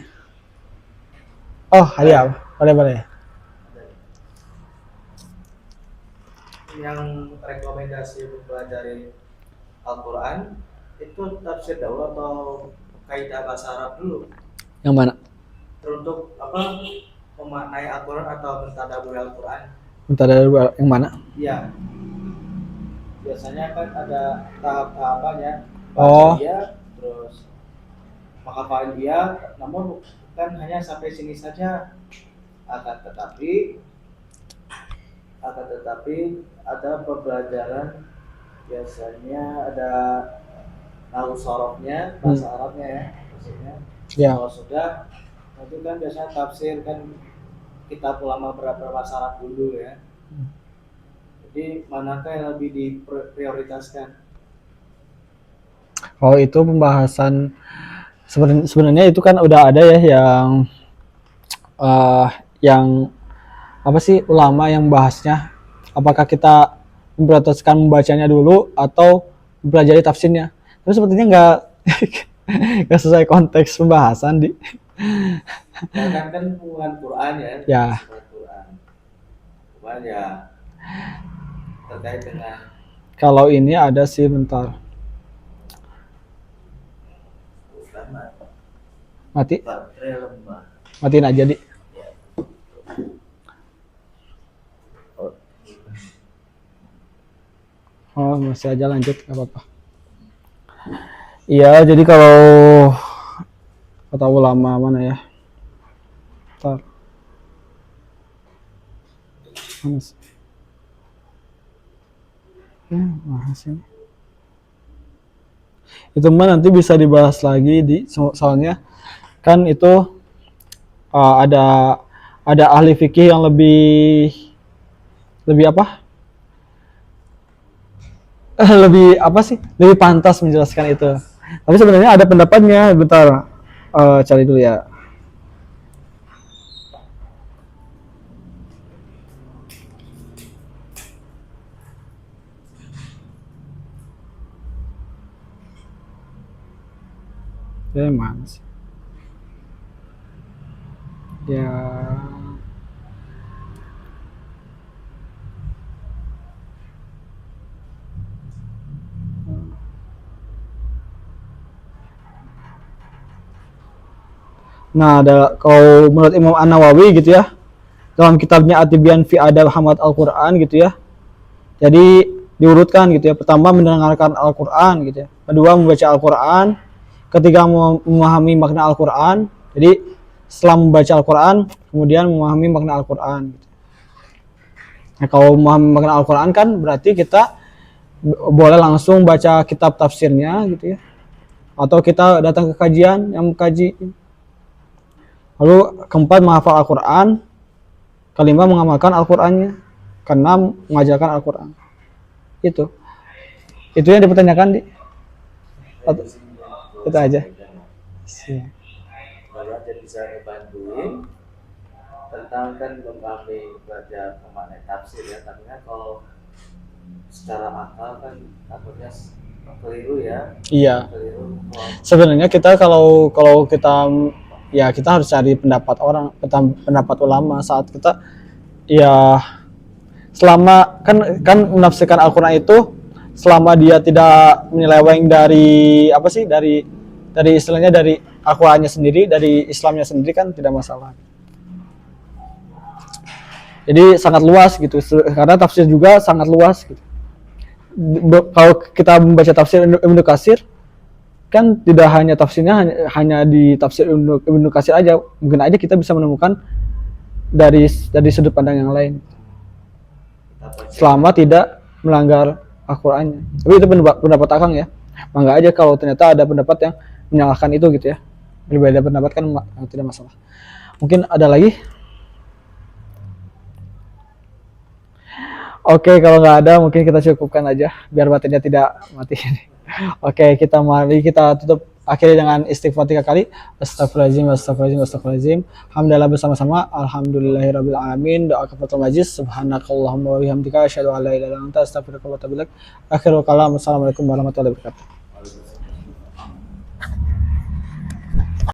Oh, Hadi apa? Boleh. Yang rekomendasi untuk belajar Al-Quran itu tafsir dahulu atau kaidah bahasa Arab dulu? Yang mana? Untuk memaknai Al-Quran atau mentadaburi Al-Quran? Mentadaburi yang mana? Iya. Biasanya kan ada tahap-tahapannya. Oh. Dia, terus menghafal dia, namun kan hanya sampai sini saja. Akan tetapi ada pembelajaran, biasanya ada nahwu sorofnya, bahasa Arabnya ya maksudnya. Ya. Kalau sudah, itu kan biasanya tafsir kan kitab ulama berbahasa Arab dulu ya. Jadi manakah yang lebih diprioritaskan? Oh, itu pembahasan sebenarnya itu kan udah ada ya yang apa sih ulama yang bahasnya, apakah kita memprioritaskan membacanya dulu atau mempelajari tafsirnya. Tapi sepertinya nggak sesuai konteks pembahasan di. Kan bukan Quran ya. Ya. Quran ya terkait dengan. Kalau ini ada sih, bentar. Mati. Matiin aja di. Oh, masih aja lanjut, nggak apa-apa. Iya, jadi kalau kata ulama mana ya? Bentar. Mana sih? Ya, bahas ini. Itu mah nanti bisa dibahas lagi soalnya kan itu ada ahli fikih yang lebih apa? Lebih pantas menjelaskan itu. Tapi sebenarnya ada pendapatnya. Bentar, cari dulu ya. Mana sih? Ya. Nah, kalau menurut Imam An-Nawawi gitu ya, dalam kitabnya At-Tibyan fi Adab Hamad Al-Quran gitu ya. Jadi diurutkan gitu ya. Pertama, mendengarkan Al-Quran gitu ya. Kedua, membaca Al-Quran. Ketiga, memahami makna Al-Quran. Jadi setelah membaca Al-Quran, kemudian memahami makna Al-Quran gitu. Nah, kalau memahami makna Al-Quran kan berarti kita boleh langsung baca kitab tafsirnya gitu ya. Atau kita datang ke kajian yang mengkaji. Lalu keempat, menghafal Al-Quran. Kelima, mengamalkan Al-Qurannya. Keenam, mengajarkan Al-Quran. Itu yang dipertanyakan di itu aja. Kalau aja bisa ngebantuin tentang kan kami belajar memaknai tafsir ya, tapi kan kalau secara akal kan takutnya keliru ya. Iya. Keliru. Sebenarnya kita kalau kita ya kita harus cari pendapat orang, pendapat ulama saat kita ya selama kan menafsirkan Al-Quran itu selama dia tidak menyeleweng dari apa sih dari istilahnya dari Al-Qurannya sendiri, dari Islamnya sendiri kan tidak masalah. Jadi sangat luas gitu, karena tafsir juga sangat luas gitu. Kalau kita membaca tafsir Ibnu Katsir kan tidak hanya tafsirnya hanya di tafsir Ibnu Katsir aja, mungkin aja kita bisa menemukan dari sudut pandang yang lain selama tidak melanggar Al-Qur'annya. Tapi itu pendapat Akang ya. Mangga aja kalau ternyata ada pendapat yang menyalahkan itu gitu ya. Berbeda pendapat kan tidak masalah. Mungkin ada lagi? Oke, kalau nggak ada mungkin kita cukupkan aja biar batinnya tidak mati. Oke, mari kita tutup akhirnya dengan istighfar 3 kali. Astagfirullahaladzim. Alhamdulillah bersama-sama. Alhamdulillahirabbil alamin. Doa kafaratul majlis. Subhanakallahumma wa bihamdika asyhadu an la ilaha illa anta astaghfiruka wa atubu ilaik. Akhirul kalam. Assalamualaikum warahmatullahi wabarakatuh.